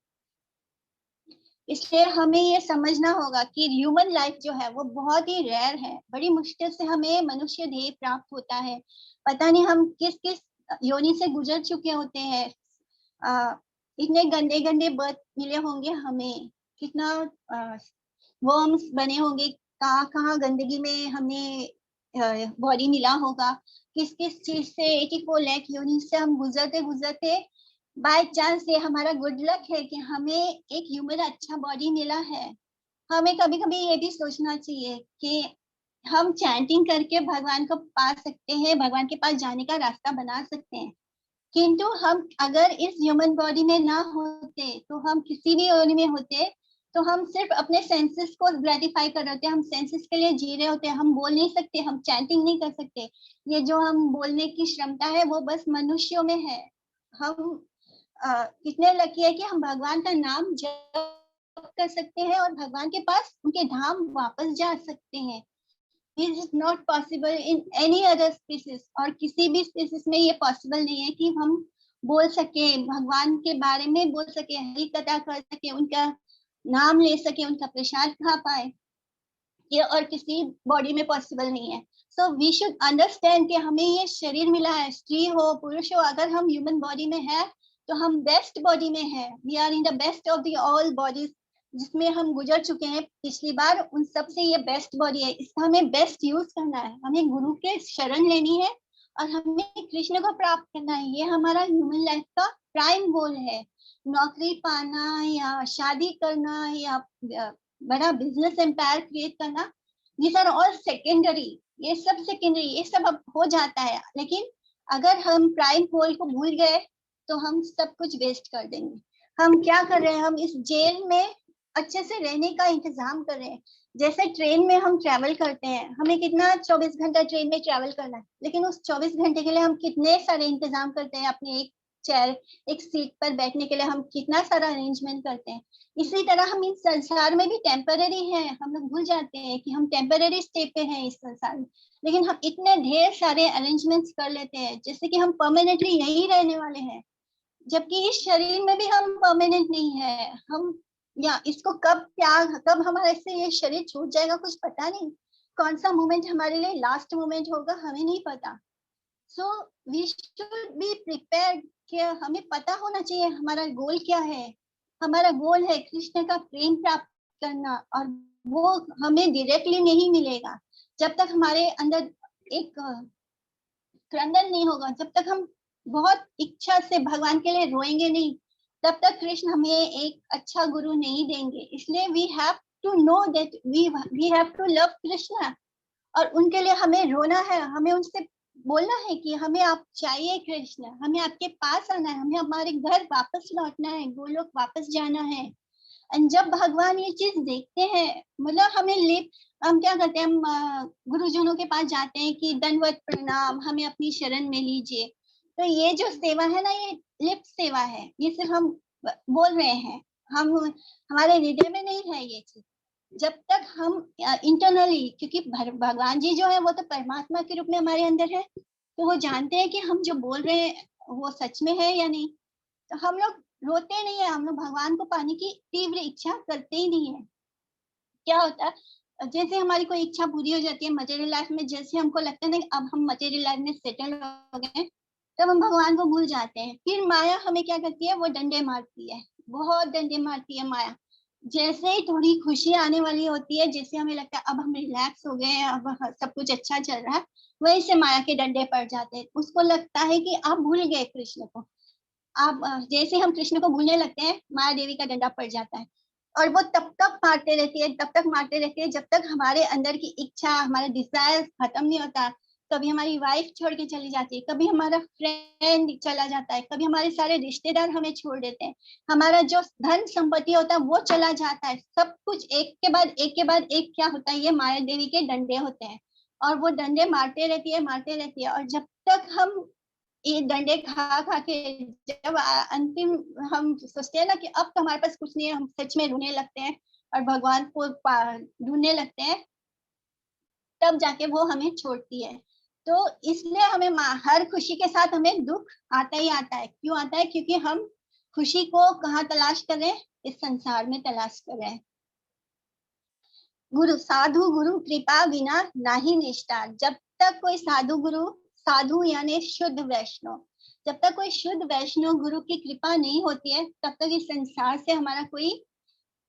इसलिए हमें ये समझना होगा कि ह्यूमन लाइफ जो है वो बहुत ही रेयर है। बड़ी मुश्किल से हमें मनुष्य देह प्राप्त होता है। पता नहीं हम किस किस योनि से गुजर चुके होते हैं। इतने गंदे गंदे बर्थ मिले होंगे हमें, कितना वर्म्स बने होंगे, कहाँ कहाँ गंदगी में हमें बॉडी मिला होगा, किस किस चीज से 84 लाख योनि से हम गुजरते गुजरते बाय चांस ये हमारा गुड लक है कि हमें एक ह्यूमन अच्छा बॉडी मिला है। हमें कभी कभी ये भी सोचना चाहिए कि हम चैंटिंग करके भगवान को पा सकते हैं, भगवान के पास जाने का रास्ता बना सकते हैं, किंतु हम अगर इस ह्यूमन बॉडी में ना होते, तो हम किसी भी योनि में होते, तो हम सिर्फ अपने सेंसेस को ग्रेटिफाई कर रहे होते, हम सेंसेस के लिए जी रहे होते, हम बोल नहीं सकते, हम चैंटिंग नहीं कर सकते। ये जो हम बोलने की क्षमता है वो बस मनुष्यों में है। हम कितने लकी है कि हम भगवान का नाम जप कर सकते हैं और भगवान के पास उनके धाम वापस जा सकते हैं। This is not possible in any other species, और किसी भी स्पीसीज में ये पॉसिबल नहीं है कि हम बोल सके, भगवान के बारे में बोल सके, हरि कथा कर सके, उनका नाम ले सके, उनका प्रसाद खा पाए, ये और किसी बॉडी में पॉसिबल नहीं है। सो वी शुड अंडरस्टैंड कि हमें ये शरीर मिला है, स्त्री हो पुरुष हो, अगर हम ह्यूमन बॉडी में है तो हम बेस्ट बॉडी में है। We are in the best of the all bodies जिसमें हम गुजर चुके हैं पिछली बार, उन सब से ये बेस्ट बॉडी है। इसका हमें बेस्ट यूज करना है, हमें गुरु के शरण लेनी है और हमें कृष्ण को प्राप्त करना है। ये हमारा ह्यूमन लाइफ का प्राइम गोल है। नौकरी पाना या शादी करना या बड़ा बिजनेस एम्पायर क्रिएट करना, these are all secondary, ये सब सेकेंडरी, ये सब अब हो जाता है। लेकिन अगर हम प्राइम गोल को भूल गए तो हम सब कुछ वेस्ट कर देंगे। हम क्या कर रहे हैं, हम इस जेल में अच्छे से रहने का इंतजाम कर रहे हैं। जैसे ट्रेन में हम ट्रेवल करते हैं, हमें कितना 24 घंटा ट्रेन में ट्रेवल करना है, लेकिन उस 24 घंटे के लिए हम कितने सारे इंतजाम करते हैं। अपने एक चेयर, एक सीट पर बैठने के लिए हम कितना सारा अरेंजमेंट करते हैं। इसी तरह हम इस संसार में भी टेम्पररी हैं। हम लोग भूल जाते हैं कि हम टेम्पररी स्टे पे हैं इस संसार में, लेकिन हम इतने ढेर सारे अरेंजमेंट्स कर लेते हैं जैसे कि हम परमानेंटली यही रहने वाले हैं, जबकि इस शरीर में भी हम परमानेंट नहीं है। हम या इसको कब त्याग, कब हमारे से ये शरीर छूट जाएगा कुछ पता नहीं। कौन सा मोमेंट हमारे लिए लास्ट मोमेंट होगा हमें नहीं पता। So we should be prepared कि हमें पता होना चाहिए हमारा गोल क्या है। हमारा गोल है कृष्ण का प्रेम प्राप्त करना, और वो हमें डायरेक्टली नहीं मिलेगा जब तक हमारे अंदर एक क्रंदन नहीं होगा, जब तक हम बहुत इच्छा से भगवान के लिए रोएंगे नहीं, तब तक कृष्ण हमें एक अच्छा गुरु नहीं देंगे। इसलिए we have to know that we have to love Krishna, और उनके लिए हमें रोना है, हमें उनसे बोलना है कि हमें आप चाहिए कृष्ण, हमें आपके पास आना है, हमें हमारे घर वापस लौटना है, गोलोक वापस जाना है। एंड जब भगवान ये चीज देखते हैं, मतलब हमें लिप, हम क्या करते हैं, हम गुरुजनों के पास जाते हैं कि दंडवत प्रणाम, हमें अपनी शरण में लीजिए। तो ये जो सेवा है ना, ये लिप सेवा है, ये सिर्फ हम बोल रहे हैं, हम हमारे हृदय में नहीं है ये चीज। जब तक हम इंटरनली, क्योंकि भगवान जी जो है वो तो परमात्मा के रूप में हमारे अंदर है, तो वो जानते हैं कि हम जो बोल रहे हैं वो सच में है या नहीं। तो हम लोग रोते नहीं है, हम लोग भगवान को पाने की तीव्र इच्छा करते ही नहीं है। क्या होता है, जैसे हमारी कोई इच्छा पूरी हो जाती है मटेरियल लाइफ में, जैसे हमको लगता है ना अब हम मटेरियल लाइफ में सेटल हो गए, तब हम भगवान को भूल जाते हैं। फिर माया हमें क्या करती है, वो डंडे मारती है, बहुत डंडे मारती है माया। जैसे ही थोड़ी खुशी आने वाली होती है, जैसे हमें लगता है अब हम रिलैक्स हो गए, अब सब कुछ अच्छा चल रहा है, वहीं से माया के डंडे पड़ जाते हैं। उसको लगता है कि आप भूल गए कृष्ण को। आप जैसे हम कृष्ण को भूलने लगते हैं, माया देवी का डंडा पड़ जाता है, और वो तब तक मारते रहती है, तब तक मारते रहती है, जब तक हमारे अंदर की इच्छा, हमारा डिजायर खत्म नहीं होता। कभी हमारी वाइफ छोड़ के चली जाती है, कभी हमारा फ्रेंड चला जाता है, कभी हमारे सारे रिश्तेदार हमें छोड़ देते हैं, हमारा जो धन संपत्ति होता है वो चला जाता है। सब कुछ एक के बाद एक के बाद एक क्या होता है, ये माया देवी के डंडे होते हैं, और वो डंडे मारते रहती है, मारते रहती है। और जब तक हम ये डंडे खा खा के, जब अंतिम हम सोचते हैं ना कि अब तो हमारे पास कुछ नहीं है, हम सच में रोने लगते हैं और भगवान को ढूंढने लगते हैं, तब जाके वो हमें छोड़ती है। तो इसलिए हमें हर खुशी के साथ हमें दुख आता ही आता है। क्यों आता है? क्योंकि हम खुशी को कहाँ तलाश कर रहे हैं, इस संसार में तलाश कर रहे हैं। गुरु साधु गुरु कृपा बिना नाही निष्ठा। जब तक कोई साधु गुरु, साधु यानी शुद्ध वैष्णव, जब तक कोई शुद्ध वैष्णव गुरु की कृपा नहीं होती है, तब तक इस संसार से हमारा कोई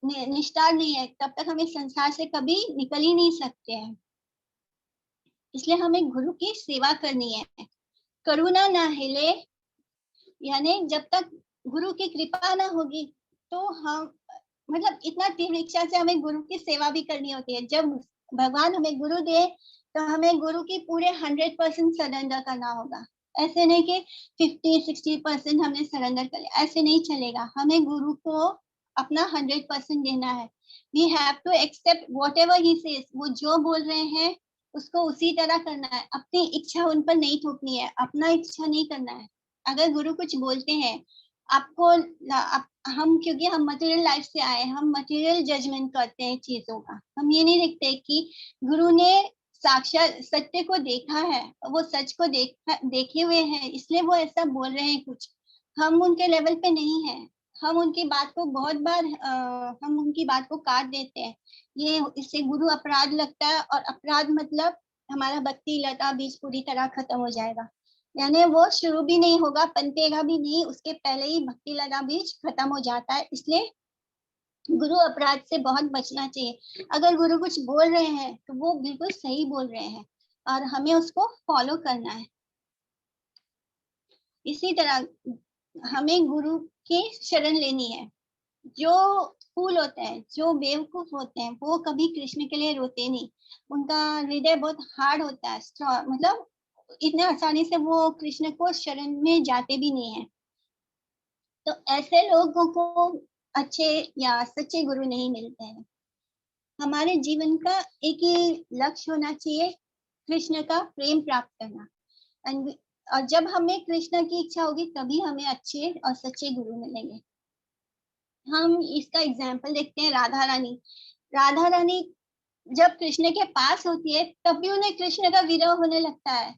निष्ठा नहीं है, तब तक हम इस संसार से कभी निकल ही नहीं सकते हैं। इसलिए हमें गुरु की सेवा करनी है। करुणा ना हिले, यानी जब तक गुरु की कृपा ना होगी तो हम, मतलब इतना तीव्र इच्छा से हमें गुरु की सेवा भी करनी होती है। जब भगवान हमें गुरु दे तो हमें गुरु की पूरे 100% सरेंडर करना होगा। ऐसे नहीं कि 50-60% हमने सरेंडर कर लिया, ऐसे नहीं चलेगा। हमें गुरु को अपना 100% देना है। We have to accept whatever he says, वो जो बोल रहे हैं उसको उसी तरह करना है। अपनी इच्छा उन पर नहीं थोपनी है, अपना इच्छा नहीं करना है। अगर गुरु कुछ बोलते हैं आपको, हम क्योंकि हम मटेरियल लाइफ से आए, हम मटेरियल जजमेंट करते हैं चीजों का। हम ये नहीं देखते कि गुरु ने साक्षात सत्य को देखा है, वो सच को देखे हुए हैं, इसलिए वो ऐसा बोल रहे हैं कुछ। हम उनके लेवल पे नहीं है। हम उनकी बात को बहुत बार हम उनकी बात को काट देते हैं। ये इससे गुरु अपराध लगता है, और अपराध मतलब हमारा भक्ति लता बीज पूरी तरह खत्म हो जाएगा। यानी वो शुरू भी नहीं होगा, पनपेगा भी नहीं, उसके पहले ही भक्ति लगा बीज खत्म हो जाता है। इसलिए गुरु अपराध से बहुत बचना चाहिए। अगर गुरु कुछ बोल रहे हैं तो वो बिल्कुल सही बोल रहे हैं, और हमें उसको फॉलो करना है। इसी तरह हमें गुरु की शरण लेनी है। जो फूल होते हैं, जो बेवकूफ होते हैं, वो कभी कृष्ण के लिए रोते नहीं। उनका हृदय बहुत हार्ड होता है, मतलब इतने आसानी से वो कृष्ण को शरण में जाते भी नहीं है। तो ऐसे लोगों को अच्छे या सच्चे गुरु नहीं मिलते हैं। हमारे जीवन का एक ही लक्ष्य होना चाहिए, कृष्ण का प्रेम प्राप्त करना। और जब हमें कृष्ण की इच्छा होगी तभी हमें अच्छे और सच्चे गुरु मिलेंगे। हम इसका एग्जाम्पल देखते हैं, राधा रानी। राधा रानी जब कृष्ण के पास होती है तब भी उन्हें कृष्ण का विरह होने लगता है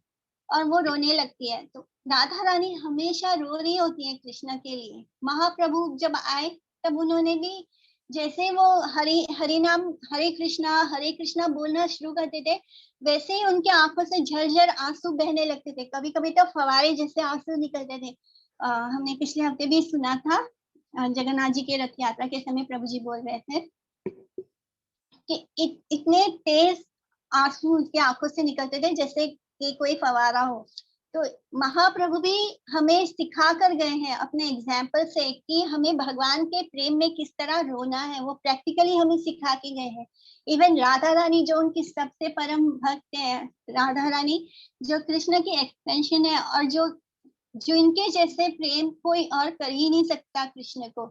और वो रोने लगती है। तो राधा रानी हमेशा रो रही होती है कृष्ण के लिए। महाप्रभु जब आए तब उन्होंने भी, जैसे वो हरि हरि नाम हरे कृष्णा बोलना शुरू करते थे, वैसे ही उनके आंखों से झरझर आंसू बहने लगते थे। कभी कभी तो फवारे जैसे आंसू निकलते थे। हमने पिछले हफ्ते भी सुना था, जगन्नाथ जी के रथ यात्रा के समय प्रभु जी बोल रहे थे कि इतने तेज आंसू उनकी आंखों से निकलते थे जैसे कि कोई फवारा हो। तो महाप्रभु भी हमें सिखा कर गए हैं अपने एग्जाम्पल से कि हमें भगवान के प्रेम में किस तरह रोना है, वो प्रैक्टिकली हमें सिखा के गए हैं। इवन राधा रानी जो उनकी सबसे परम भक्त है, राधा रानी जो कृष्ण की एक्सटेंशन है, और जो जो इनके जैसे प्रेम कोई और कर ही नहीं सकता कृष्ण को।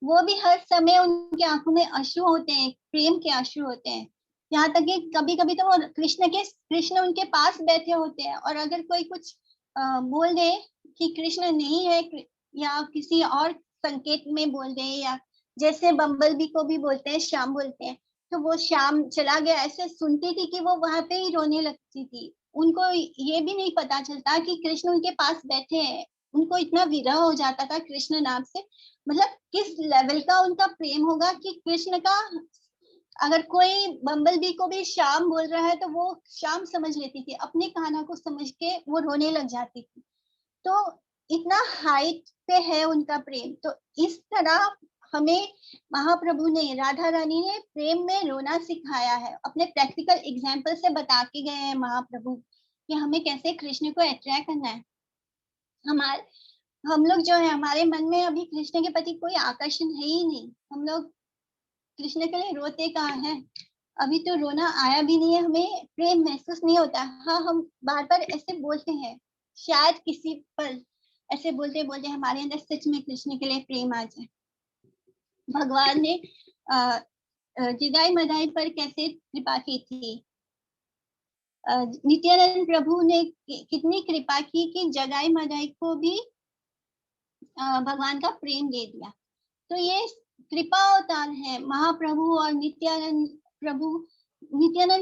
वो भी हर समय उनकी आंखों में अश्रु होते हैं, प्रेम के अश्रु होते हैं। यहाँ तक कि कभी कभी तो वो कृष्ण उनके पास बैठे होते हैं, और अगर कोई कुछ बोल दे कि कृष्ण नहीं है, या किसी और संकेत में बोल दे, या जैसे बम्बल बी को भी बोलते हैं श्याम बोलते हैं, तो वो श्याम चला गया ऐसे सुनती थी कि वो वहां पे ही रोने लगती थी। उनको ये भी नहीं पता चलता कि कृष्ण उनके पास बैठे हैं। उनको इतना विरह हो जाता था कृष्ण नाम से। मतलब किस लेवल का उनका प्रेम होगा कि कृष्ण का, अगर कोई बम्बल बी को भी श्याम बोल रहा है तो वो श्याम समझ लेती थी, अपने कान्हा को समझ के वो रोने लग जाती थी। तो इतना हाइट पे है उनका प्रेम। तो इस तरह हमें महाप्रभु ने, राधा रानी ने प्रेम में रोना सिखाया है, अपने प्रैक्टिकल एग्जाम्पल से बता के गए हैं महाप्रभु कि हमें कैसे कृष्ण को अट्रैक्ट करना है। हमारे हम लोग जो है, हमारे मन में अभी कृष्ण के प्रति कोई आकर्षण है ही नहीं। हम लोग कृष्ण के लिए रोते कहाँ हैं? अभी तो रोना आया भी नहीं है, हमें प्रेम महसूस नहीं होता। हाँ, हम बार बार ऐसे बोलते हैं, शायद किसी पल ऐसे बोलते बोलते हमारे अंदर सच में कृष्ण के लिए प्रेम आ जाए। भगवान ने जिगाई मदाई पर कैसे कृपा की थी। नित्यानंद प्रभु ने कितनी कृपा की कि जगाई मदाई को भी भगवान का प्रेम दे दिया। तो ये कृपा अवतार है महाप्रभु। और नित्यानंद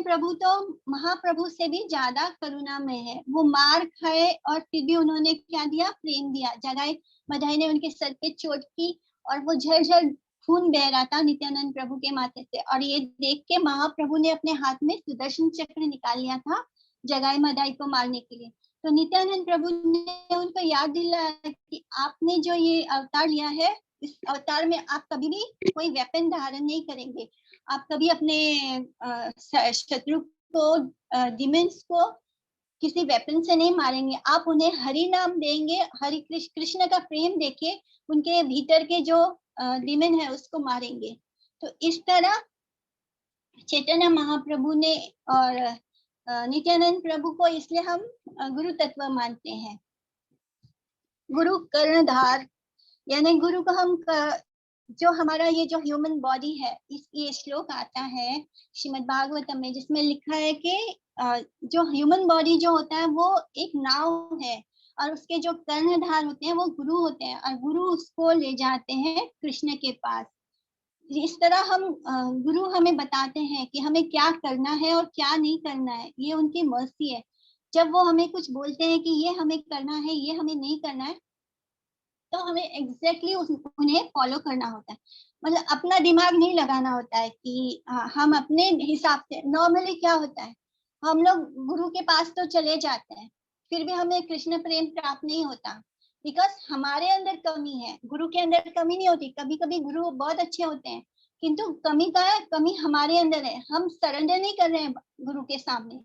प्रभु तो महाप्रभु से भी ज्यादा करुणा में है। वो मार खाए और फिर भी उन्होंने क्या दिया? प्रेम दिया। जगाई मधाई ने उनके सर पे चोट की और वो झरझर खून बह रहा था नित्यानंद प्रभु के माथे से, और ये देख के महाप्रभु ने अपने हाथ में सुदर्शन चक्र निकाल लिया था जगाई मधाई को मारने के लिए। तो नित्यानंद प्रभु ने उनको याद दिलाया कि आपने जो ये अवतार लिया है, इस अवतार में आप कभी भी कोई वेपन धारण नहीं करेंगे। आप कभी अपने शत्रु को, डिमंस को किसी वेपन से नहीं मारेंगे। आप उन्हें हरि नाम देंगे, हरि कृष्ण का प्रेम देके उनके भीतर के जो डिमन है उसको मारेंगे। तो इस तरह चैतन्य महाप्रभु ने और नित्यानंद प्रभु को इसलिए हम गुरु तत्व मानते हैं। गुरु कर्णधार, यानी गुरु को हम जो हमारा ये जो ह्यूमन बॉडी है, इस ये श्लोक आता है श्रीमद् भागवतम में, जिसमें लिखा है कि जो ह्यूमन बॉडी जो होता है वो एक नाव है, और उसके जो कर्णधार होते हैं वो गुरु होते हैं, और गुरु उसको ले जाते हैं कृष्ण के पास। इस तरह हम गुरु हमें बताते हैं कि हमें क्या करना है और क्या नहीं करना है। ये उनकी मर्जी है। जब वो हमें कुछ बोलते हैं कि ये हमें करना है, ये हमें नहीं करना है, तो हमें एग्जैक्टली उन्हें फॉलो करना होता है। मतलब अपना दिमाग नहीं लगाना होता है कि हम अपने हिसाब से। नॉर्मली क्या होता है, हम लोग गुरु के पास तो चले जाते हैं, फिर भी हमें कृष्ण प्रेम प्राप्त नहीं होता, बिकॉज हमारे अंदर कमी है। गुरु के अंदर कमी नहीं होती। कभी कभी गुरु बहुत अच्छे होते हैं, किंतु कमी का है, कमी हमारे अंदर है। हम सरेंडर नहीं कर रहे हैं गुरु के सामने।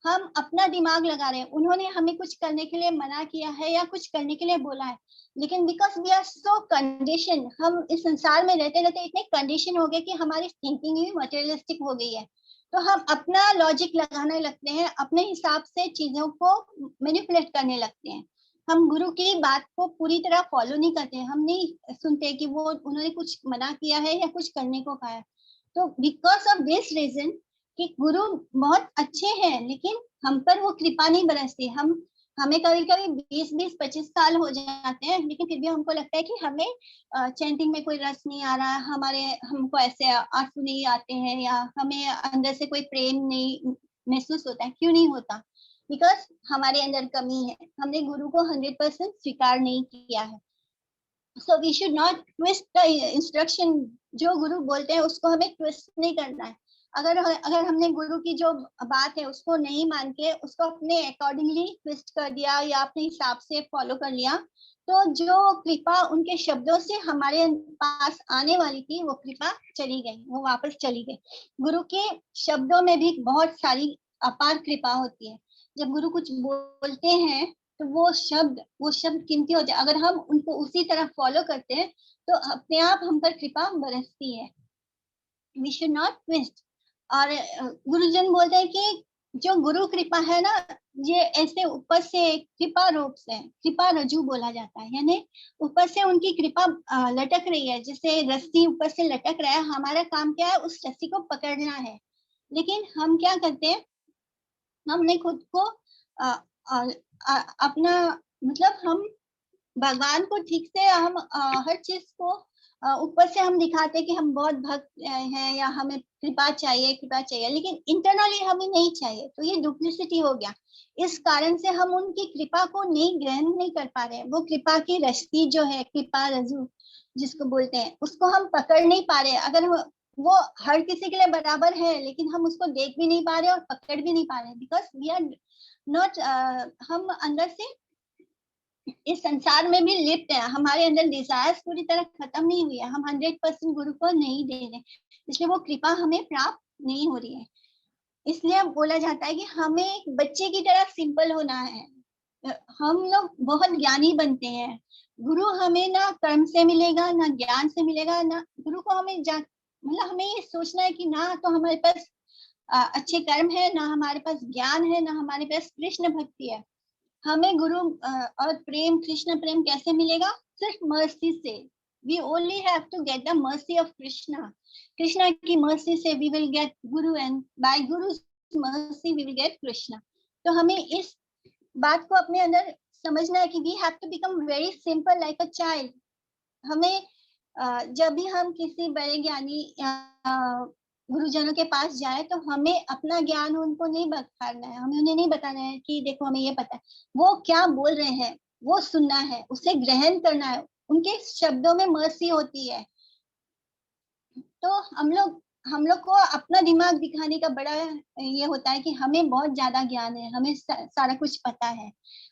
हम अपना दिमाग लगा रहे हैं। उन्होंने हमें कुछ करने के लिए मना किया है या कुछ करने के लिए बोला है, लेकिन because we are so condition, हम इस संसार में रहते रहते इतने कंडीशन हो गए कि हमारी थिंकिंग भी मटेरियलिस्टिक हो गई है। तो हम अपना लॉजिक लगाने लगते हैं, अपने हिसाब से चीजों को मैनिपुलेट करने लगते हैं। हम गुरु की बात को पूरी तरह फॉलो नहीं करते हैं, हम नहीं सुनते कि वो उन्होंने कुछ मना किया है या कुछ करने को कहा है। तो बिकॉज ऑफ दिस रीजन कि गुरु बहुत अच्छे हैं, लेकिन हम पर वो कृपा नहीं बरसती। हमें कभी कभी 20-25 साल हो जाते हैं, लेकिन फिर भी हमको लगता है कि हमें चैंटिंग में कोई रस नहीं आ रहा है, हमको ऐसे आंसू नहीं आते हैं, या हमें अंदर से कोई प्रेम नहीं महसूस होता है। क्यों नहीं होता? बिकॉज हमारे अंदर कमी है, हमने गुरु को 100% स्वीकार नहीं किया है। So we should not twist the instruction. जो गुरु बोलते हैं उसको हमें ट्विस्ट नहीं करना है। अगर हमने गुरु की जो बात है उसको नहीं मान के उसको अपने अकॉर्डिंगली ट्विस्ट कर दिया या अपने हिसाब से फॉलो कर लिया, तो जो कृपा उनके शब्दों से हमारे पास आने वाली थी वो कृपा चली गई, वो वापस चली गई। गुरु के शब्दों में भी बहुत सारी अपार कृपा होती है। जब गुरु कुछ बोलते हैं तो वो शब्द कीमती होते हैं। अगर हम उनको उसी तरह फॉलो करते हैं तो अपने आप हम पर कृपा बरसती है। We should not twist. और गुरुजन बोलते हैं कि जो गुरु कृपा है ना, ये ऐसे ऊपर से कृपा रूप से, कृपा रज्जु बोला जाता है, यानी ऊपर से उनकी कृपा लटक रही है, जैसे रस्सी ऊपर से लटक रहा है। हमारा काम क्या है? उस रस्सी को पकड़ना है। लेकिन हम क्या करते हैं? हमने खुद को आ, आ, आ, अपना मतलब हम भगवान को ठीक से हम हर चीज को ऊपर से हम दिखाते हैं कि हम बहुत भक्त हैं या हमें कृपा चाहिए, कृपा चाहिए, लेकिन इंटरनली हमें नहीं चाहिए। तो ये डुप्लिसिटी हो गया। इस कारण से हम उनकी कृपा को नहीं ग्रहण नहीं कर पा रहे हैं। वो कृपा की रस्सी जो है, कृपा रज्जु जिसको बोलते हैं, उसको हम पकड़ नहीं पा रहे। अगर वो हर किसी के लिए बराबर है, लेकिन हम उसको देख भी नहीं पा रहे और पकड़ भी नहीं पा रहे, बिकॉज वी आर नॉट, हम अंदर से इस संसार में भी लिप्त है। हमारे अंदर डिजायर्स पूरी तरह खत्म नहीं हुई है, हम 100% गुरु को नहीं दे रहे, इसलिए वो कृपा हमें प्राप्त नहीं हो रही है। इसलिए बोला जाता है कि हमें एक बच्चे की तरह सिंपल होना है। हम लोग बहुत ज्ञानी बनते हैं। गुरु हमें ना कर्म से मिलेगा, ना ज्ञान से मिलेगा, ना गुरु को हमें मतलब हमें ये सोचना है कि ना तो हमारे पास अच्छे कर्म है, ना हमारे पास ज्ञान है, ना हमारे पास कृष्ण भक्ति है। हमें गुरु और प्रेम, कृष्ण प्रेम कैसे मिलेगा? सिर्फ मर्सी से। We only have to get the mercy of Krishna. Krishna की मर्सी से we will get guru, and by guru mercy we will get Krishna. तो हमें इस बात को अपने अंदर समझना है कि we have to become very simple like a child. हमें जब भी हम किसी बड़े ज्ञानी गुरुजनों के पास जाए तो हमें अपना ज्ञान उनको नहीं बखारना है, हमें उन्हें नहीं बताना है कि देखो हमें ये पता है। वो क्या बोल रहे हैं वो सुनना है, उसे ग्रहण करना है। उनके शब्दों में मर्सी होती है। तो हम लोग को अपना दिमाग दिखाने का बड़ा ये होता है कि हमें बहुत ज्यादा ज्ञान है, हमें सारा कुछ पता है।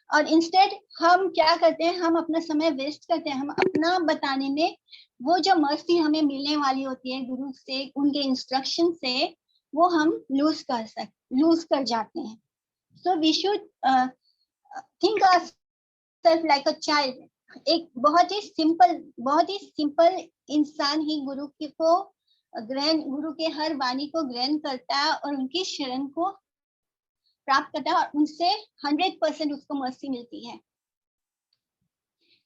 और इंस्टेड हम क्या करते हैं? हम अपना समय वेस्ट करते हैं। हम अपना बताने में वो जो मर्सी हमें मिलने वाली होती है गुरु से, उनके इंस्ट्रक्शन से, वो हम लूज कर जाते हैं। So we should think ourselves like a child। एक बहुत ही सिंपल इंसान ही गुरु के हर वाणी को ग्रहण करता है और उनकी शरण को प्राप्त करता है, और उनसे 100% उसको मर्सी मिलती है।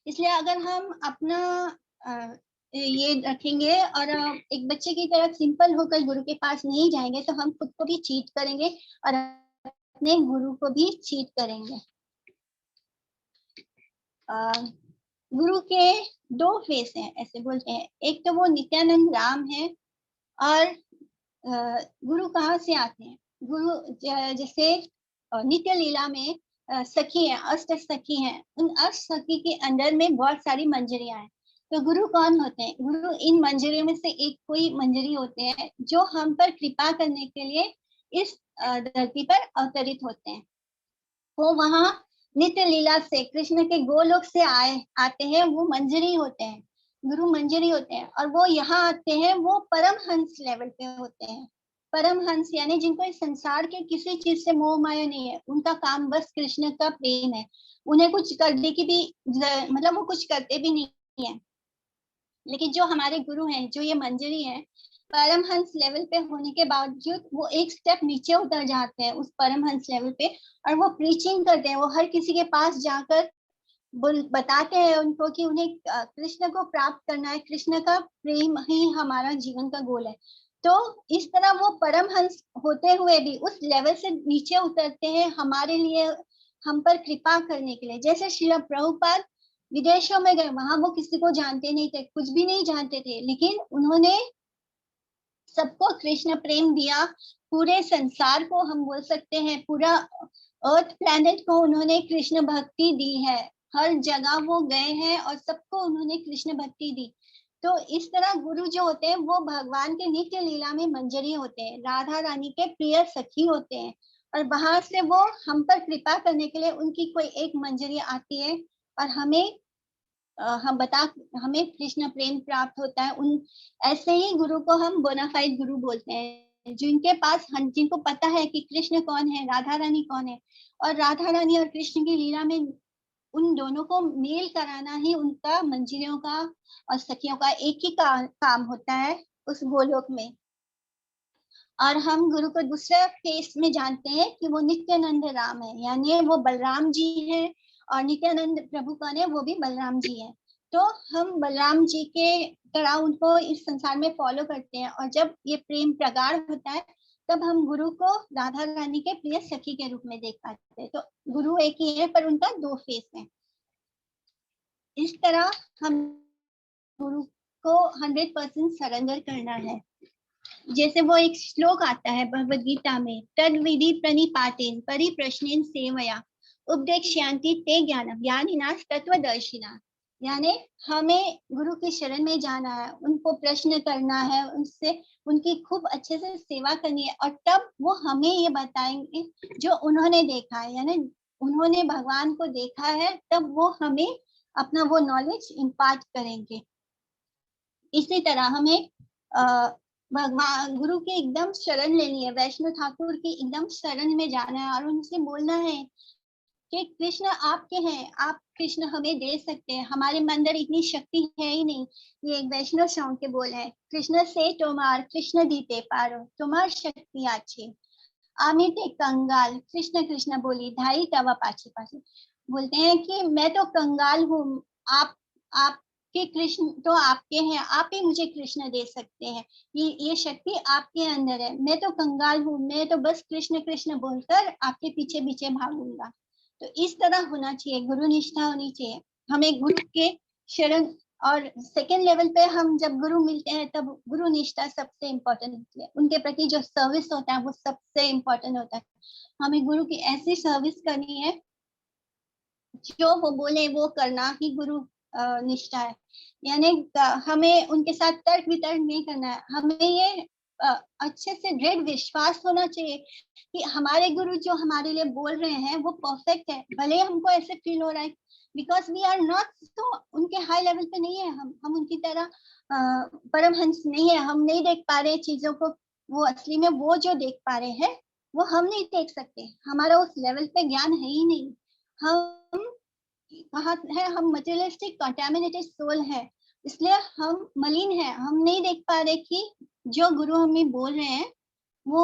इसलिए अगर हम अपना ये रखेंगे और एक बच्चे की तरह सिंपल होकर गुरु के पास नहीं जाएंगे, तो हम खुद को भी चीट करेंगे और अपने गुरु को भी चीट करेंगे। गुरु के दो फेस हैं, ऐसे बोलते हैं। एक तो वो नित्यानंद राम है, और गुरु कहाँ से आते हैं? गुरु जैसे नित्य लीला में सखी है, अष्ट सखी हैं। उन अष्ट सखी के अंदर में बहुत सारी मंजरियां हैं। तो गुरु कौन होते हैं? गुरु इन मंजरियों में से एक कोई मंजरी होते हैं जो हम पर कृपा करने के लिए इस धरती पर अवतरित होते हैं। वो वहां नित्य लीला से कृष्ण के गोलोक से आते हैं। वो मंजरी होते हैं, गुरु मंजरी होते हैं। और वो यहाँ आते हैं, वो परम हंस लेवल पे होते हैं। परमहंस यानी जिनको इस संसार के किसी चीज से मोह माया नहीं है, उनका काम बस कृष्ण का प्रेम है। उन्हें कुछ करने की भी मतलब वो कुछ करते भी नहीं है। लेकिन जो हमारे गुरु हैं, जो ये मंजरी है, परमहंस लेवल पे होने के बावजूद वो एक स्टेप नीचे उतर जाते हैं उस परमहंस लेवल पे, और वो प्रीचिंग करते हैं। वो हर किसी के पास जाकर बताते हैं उनको कि उन्हें कृष्ण को प्राप्त करना है, कृष्ण का प्रेम ही हमारा जीवन का गोल है। तो इस तरह वो परमहंस होते हुए भी उस लेवल से नीचे उतरते हैं हमारे लिए, हम पर कृपा करने के लिए। जैसे श्रील प्रभुपाद विदेशों में गए, वहां वो किसी को जानते नहीं थे, कुछ भी नहीं जानते थे, लेकिन उन्होंने सबको कृष्ण प्रेम दिया। पूरे संसार को हम बोल सकते हैं, पूरा अर्थ प्लैनेट को उन्होंने कृष्ण भक्ति दी है। हर जगह वो गए हैं और सबको उन्होंने कृष्ण भक्ति दी। तो इस तरह गुरु जो होते हैं वो भगवान के नित्य लीला में मंजरी होते हैं, राधा रानी के प्रिय सखी होते हैं। और वहां से वो हम पर कृपा करने के लिए उनकी कोई एक मंजरी आती है और हम बता हमें कृष्ण प्रेम प्राप्त होता है। उन ऐसे ही गुरु को हम बोनाफाइड गुरु बोलते हैं, जिनके पास जिनको पता है कि कृष्ण कौन है, राधा रानी कौन है, और राधा रानी और कृष्ण की लीला में उन दोनों को मेल कराना ही उनका मंजिलों का और सखियों का एक ही काम होता है उस गोलोक में। और हम गुरु को दूसरे फेस में जानते हैं कि वो नित्यानंद राम है, यानी वो बलराम जी हैं, और नित्यानंद प्रभु कौन है, वो भी बलराम जी हैं। तो हम बलराम जी के तरह उनको इस संसार में फॉलो करते हैं, और जब ये प्रेम प्रगाढ़ होता है तब हम गुरु को राधा रानी के प्रिय सखी के रूप में देख पाते हैं। तो गुरु एक ही है पर उनका दो फेस है। इस तरह हम गुरु को 100% सरेंडर करना है। जैसे वो एक श्लोक आता है भगवद गीता में, तद विधि प्रणिपातेन परिप्रश्नेन सेवया उपदेक्ष्यांति ते ज्ञानम ज्ञानिनाः तत्वदर्शिना। यानी हमें गुरु की शरण में जाना है, उनको प्रश्न करना है, उनसे उनकी खूब अच्छे से सेवा करनी है, और तब वो हमें ये बताएंगे जो उन्होंने देखा है। यानी उन्होंने भगवान को देखा है, तब वो हमें अपना वो नॉलेज इम्पार्ट करेंगे। इसी तरह हमें भगवान गुरु के एकदम शरण लेनी है, वैष्णव ठाकुर की एकदम शरण में जाना है और उनसे बोलना है कि कृष्ण आपके हैं, आप कृष्ण हमें दे सकते हैं, हमारे अंदर इतनी शक्ति है ही नहीं। ये एक वैष्णव सॉन्ग के बोल है, कृष्ण से तोमार कृष्ण दीते पारो तुम्हार शक्ति आछे आमी ते कंगाल कृष्ण कृष्ण बोली ढाई तवा पाछे पाछे। बोलते हैं कि मैं तो कंगाल हूँ, आप के कृष्ण तो आपके हैं, आप ही मुझे कृष्ण दे सकते हैं, ये शक्ति आपके अंदर है। मैं तो कंगाल हूँ, मैं तो बस कृष्ण कृष्ण बोलकर आपके पीछे पीछे भागूंगा। तो इस तरह होना चाहिए, गुरु निष्ठा होनी चाहिए हमें गुरु के शरण। और सेकेंड लेवल पे हम जब गुरु मिलते हैं तब गुरु निष्ठा सबसे इम्पोर्टेंट होती है, उनके प्रति जो सर्विस होता है वो सबसे इम्पोर्टेंट होता है। हमें गुरु की ऐसी सर्विस करनी है जो वो बोले वो करना ही गुरु निष्ठा है। यानी हमें उनके साथ तर्क वितर्क नहीं करना है, हमें ये अच्छे से दृढ़ विश्वास होना चाहिए कि हमारे गुरु जो हमारे लिए बोल रहे हैं वो परफेक्ट है, भले हमको ऐसे फील हो रहा है बिकॉज वी आर नॉट, तो उनके हाई लेवल पे नहीं है, हम उनकी तरह परमहंस नहीं है, हम नहीं देख पा रहे चीजों को। वो असली में वो जो देख पा रहे हैं वो हम नहीं देख सकते, हमारा उस लेवल पे ज्ञान है ही नहीं। हम कहाँ है, हम मटेरियलिस्टिक कंटामिनेटेड सोल है, इसलिए हम मलिन है, हम नहीं देख पा रहे कि जो गुरु हमें बोल रहे हैं वो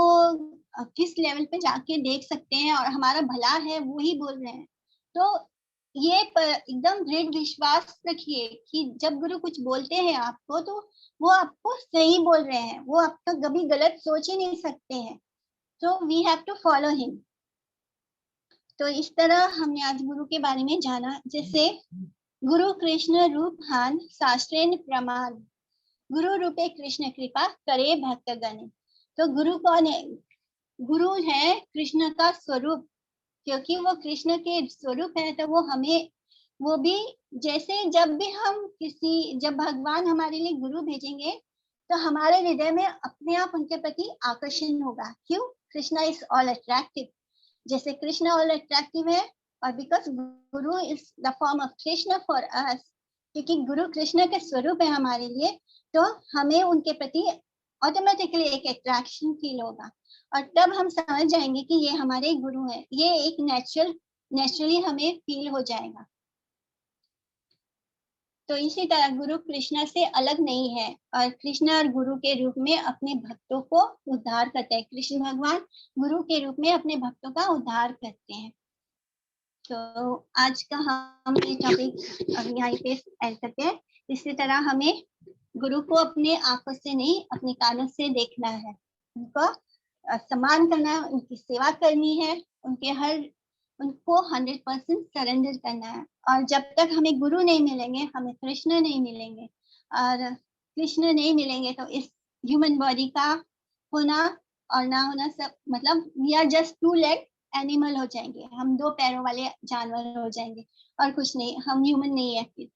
किस लेवल पे जाके देख सकते हैं और हमारा भला है वो ही बोल रहे हैं। तो ये एकदम दृढ़ विश्वास रखिए कि जब गुरु कुछ बोलते हैं आपको तो वो आपको सही बोल रहे हैं, वो आपका कभी गलत सोच ही नहीं सकते हैं। तो we have to follow him. तो इस तरह हमने आज गुरु के बारे में जाना। जैसे गुरु कृष्ण रूप हान शास्त्रेन प्रमाण गुरु रूपे कृष्ण कृपा करे भक्त गण। तो गुरु कौन है? गुरु है कृष्ण का स्वरूप, क्योंकि वो कृष्ण के स्वरूप है तो वो हमें वो भी, जैसे जब भगवान हमारे लिए गुरु भेजेंगे तो हमारे हृदय में अपने आप उनके प्रति आकर्षण होगा। क्यों? Krishna is all attractive. जैसे कृष्ण ऑल अट्रैक्टिव है, और because Guru is the form of Krishna for us, क्योंकि गुरु कृष्ण के स्वरूप है हमारे लिए, तो हमें उनके प्रति ऑटोमेटिकली एक अट्रैक्शन फील होगा, और तब हम समझ जाएंगे कि ये हमारे गुरु हैं। ये एक नेचुरली हमें फील हो जाएगा। तो इसी तरह गुरु कृष्णा से अलग नहीं है, और कृष्ण और गुरु के रूप में अपने भक्तों को उद्धार करते हैं। कृष्ण भगवान गुरु के रूप में अपने भक्तों का उद्धार करते हैं। तो आज का हम ये टॉपिक अब यहाँ पे एंड करते हैं। इसी तरह हमें गुरु को अपने आंखों से नहीं, अपने कानों से देखना है, उनका सम्मान करना है, उनकी सेवा करनी है, उनको 100% सरेंडर करना है। और जब तक हमें गुरु नहीं मिलेंगे, हमें कृष्ण नहीं मिलेंगे, और कृष्ण नहीं मिलेंगे तो इस ह्यूमन बॉडी का होना और ना होना सब, मतलब we are just 2 leg animal हो जाएंगे, हम 2 पैरों वाले जानवर हो जाएंगे, और कुछ नहीं, हम ह्यूमन नहीं है फिर।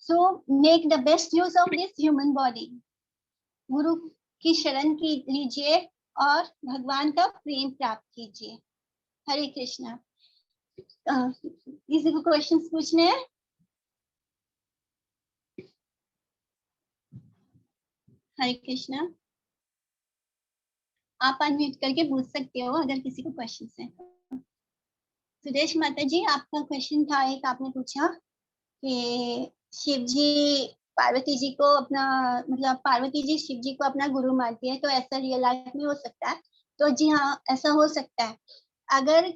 So make the best use of this human body. गुरु की शरण की लीजिए और भगवान का प्रेम प्राप्त कीजिए। हरे कृष्णा। किसी को क्वेश्चंस पूछने हैं? हरे कृष्णा। आप अनम्यूट करके पूछ सकते हो अगर किसी को क्वेश्चंस है। सुदेश माता जी, आपका क्वेश्चन था एक, आपने पूछा कि शिव जी पार्वती जी को अपना, मतलब पार्वती जी शिव जी को अपना गुरु मानती है, तो ऐसा रियल लाइफ में हो सकता है? तो जी हाँ, ऐसा हो सकता है। अगर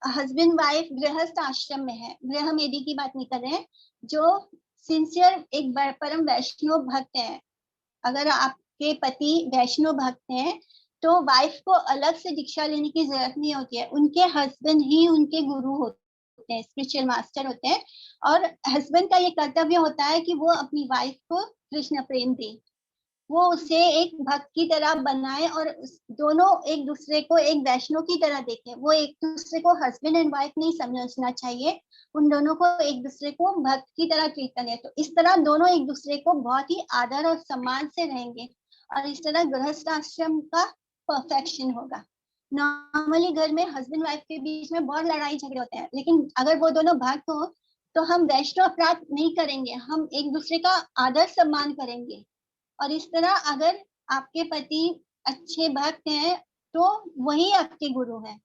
हस्बैंड वाइफ गृहस्थ आश्रम में है, गृह मेदी की बात नहीं कर रहे हैं, जो सिंसियर एक परम वैष्णव भक्त है, अगर आपके पति वैष्णव भक्त हैं तो वाइफ को अलग से दीक्षा लेने की जरूरत नहीं होती है, उनके हस्बैंड ही उनके गुरु होते हैं, स्पिरिचुअल मास्टर होते हैं। और हस्बैंड का ये कर्तव्य होता है कि वो अपनी वाइफ को कृष्ण प्रेम दे, वो उसे एक भक्त की तरह बनाए, और दोनों एक दूसरे को एक वैष्णव की तरह देखें। वो एक दूसरे को हस्बैंड एंड वाइफ नहीं समझना चाहिए, उन दोनों को एक दूसरे को भक्त की तरह ट्रीट करें। तो इस तरह दोनों एक दूसरे को बहुत ही आदर और सम्मान से रहेंगे, और इस तरह गृहस्थ आश्रम का परफेक्शन होगा। नॉर्मली घर में हस्बैंड वाइफ के बीच में बहुत लड़ाई झगड़े होते हैं, लेकिन अगर वो दोनों भक्त हो तो हम वैष्णव अपराध नहीं करेंगे, हम एक दूसरे का आदर सम्मान करेंगे। और इस तरह अगर आपके पति अच्छे भक्त हैं तो वही आपके गुरु हैं।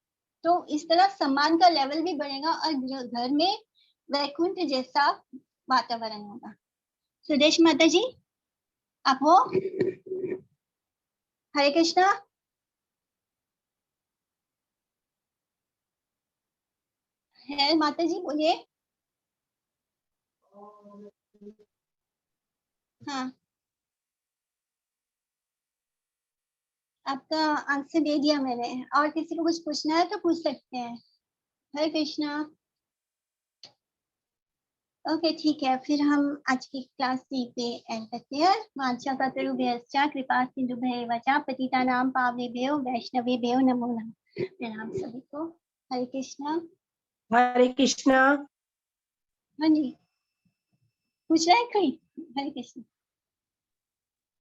तो इस तरह सम्मान का लेवल भी बढ़ेगा, और घर में वैकुंठ जैसा वातावरण होगा। सुदेश माता जी, आप हो? हरे कृष्णा। है माता जी, बोलिए। हाँ, आपका आंसर दे दिया मैंने, और किसी को कुछ पूछना है तो पूछ सकते हैं। हरे कृष्णा। ओके, ठीक है, फिर हम आज की क्लास पे एंड करते हैं। वांछा कतरुभ्यश्च कृपा सिंधुभ्येव च पतितानां पावनेभ्यो वैष्णवेभ्यो नमो नमः। प्रणाम सभी को। हरे कृष्णा। हरे कृष्णा। हाँ जी, पूछ रहे हैं कोई? हरे कृष्णा।